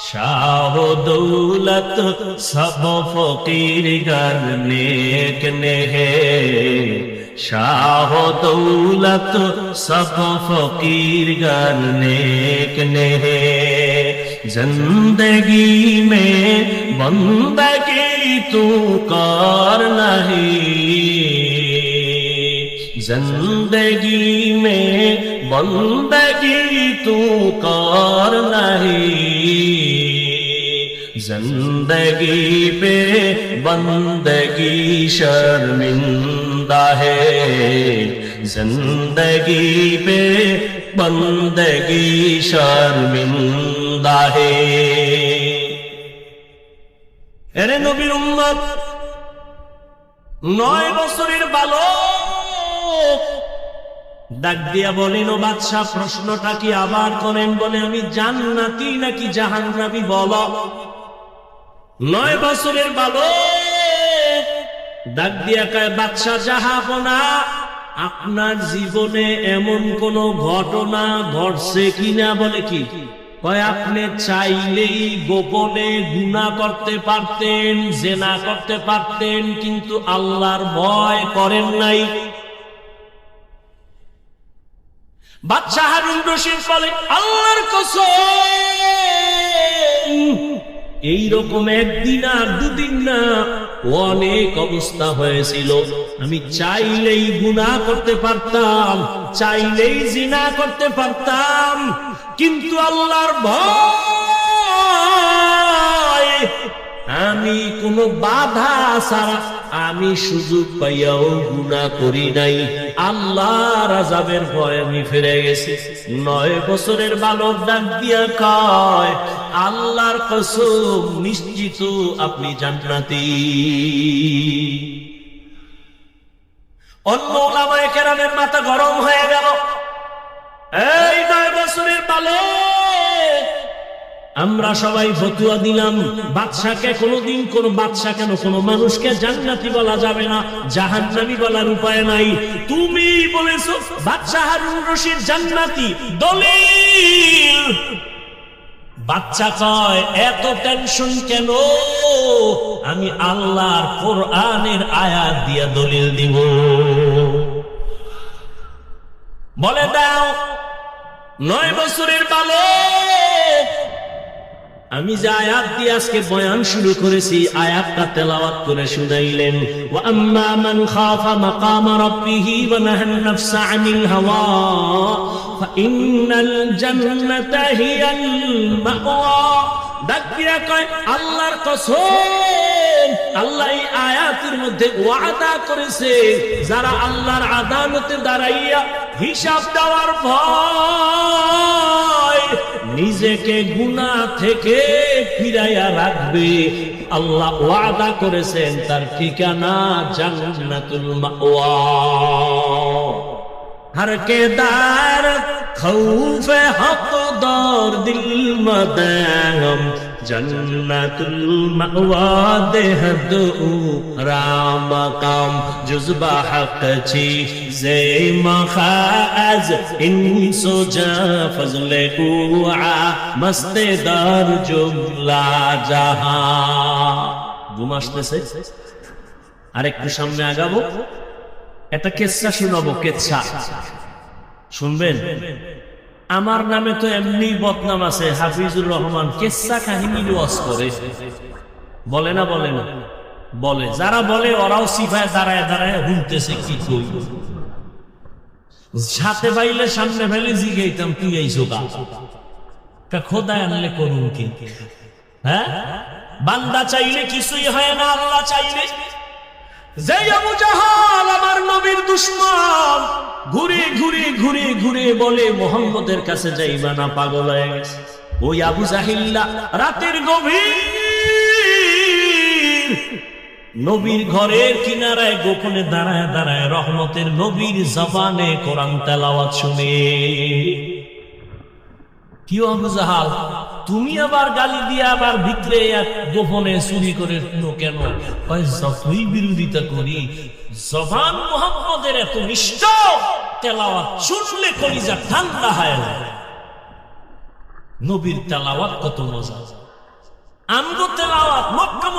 शाह दौलत सब फकीर घर नेक ने है, शाह दौलत सब फकीर घर नेक ने है, जिंदगी में बंदगी तू कर नहीं, जिंदगी में बंदगी तू कर नहीं, जिंदगी पे बंदगी शर्मिंदा है, जिंदगी पे बंदगी शर्मिंदा है। এরে নবীর উম্মত, 9 বছরের বালক ডাক দিয়া বলেন, ও বাদশা প্রশ্নটা কি আবার করেন? বলে আমি জান্নাতি নাকি জাহান্নামী বলো। 9 বছরের বালক ডাক দিয়া কয়, বাদশা জাহাপনা, আপনার জীবনে এমন কোন ঘটনা ঘটছে কিনা? বলে কি? কয় আপনি চাইলেই গোপনে গুনাহ করতে পারতেন, জেনা করতে পারতেন, কিন্তু আল্লাহর ভয় করেন নাই। বাদশা হারুন রশিদ বলে, আল্লাহর কসম, এইরকম একদিন আর দুদিন না, অনেক অবস্থা হয়েছিল। আমি চাইলেই গুনাহ করতে পারতাম, চাইলেই জিনা করতে পারতাম, কিন্তু আল্লাহর ভয়, আমি কোনো বাধা ছাড়া, আমি সুযোগ পাইয়াও গুনাহ করি নাই। আল্লাহর আযাবের ভয় আমি ফিরে গেছি। 9 বছরের বালক ডাক দিয়া কয়, আল্লাহর কসম, নিশ্চিত আপনি জান্নাতি। অন্য উলামায়ে কেরামের মাথা গরম হয়ে গেল। এই 9 বছরের বালক, আমরা সবাই ফতোয়া দিলাম, বাদশাকে কোনোদিন কোন বাদশা কেন কোন মানুষকে জান্নাতি বলা যাবে না, জাহান্নামী বলার উপায় নাই। তুমি বলেছো বাদশা হারুন রশিদ জান্নাতি, দলিল। বাচ্চা কয়, এত টেনশন কেন? আমি আল্লাহর কোরআনের আয়াত দিয়া দলিল দিব। বলে দাও। 9 বছরের বালক, আমি যে আয়াত দিয়ে আজকে বয়ান শুরু করেছি, আয়াতটা তেলাওয়াত করে শুনাইলেন। ওয়া আম্মা মান খাফা মাকামা রাব্বিহি ওয়া নাহান নাফসা আনিল হাওয়া ফাইন্নাল জান্নাতা হিয়াল মাওয়া। ডাক দিয়া কয়, আল্লাহর কসম, আল্লাহ এই আয়াতের মধ্যে ওয়াদা করেছে, যারা আল্লাহর আদালতে দাঁড়াইয়া হিসাব দেওয়ার ভয় নিজেকে গুনাহ থেকে ফিরাইয়া রাখবে, আল্লাহ ওয়াদা করেছেন তার ঠিকানা জান্নাতুল মাওয়া। हर के दार खौफ हक दौर दिल मदाम জন্নাতুল মাওয়া দেহদ রামকাম জুজবা হক ছি জে মখাজ ইনসো জা ফজলে কুআ মস্তে দার জুমলা জাহান। ঘুম আসতেছে? আরেকটু সামনে আগাবো, একটা কেচ্ছা শোনাবো। কেচ্ছা শুনবেন? আমার নামে তো এমনি বদনাম আছে, হাফিজুর রহমান কেচ্ছা কাহিনী ওয়াজ করে, বলে না? বলে না? বলে। যারা বলে ওরাও সিফায় দাঁড়ায় দাঁড়ায় হুনতেছে কি কই। সাথে পাইলে সামনে ফেলে জিগাইতাম তুই আইছো কা খোদায় আনলে করুন কি? হ্যাঁ, বান্দা চাইলে কিছুই হয় না, আল্লাহ চাইলে। যে আবু জাহাল আমার নবীর দুশমন, ঘুরে ঘুরে ঘুরে ঘুরে বলে মুহাম্মদের কাছে যাইবা না, পাগল হয়ে গেছে। ওই আবু জাহিল্লা রাতের গভীর নবীর ঘরের কিনারায় গোপনে দাঁড়ায় দাঁড়ায় রহমতের নবীর জবানে কোরআন তেলাওয়াত শুনে। কি আবু জাহাল, তুমি আবার গালি দিয়ে আবার ভিতরে গোপনে চুরি করে কেন? যতই বিরোধিতা করি, জবান মুহাম্মদের এত নিষ্ঠ, তেলাওয়াত শুনলে কলিজা ঠান্ডা হয় না। নবীর তেলাওয়াত কত মজা! আমগো তেলাওয়াত মক্কা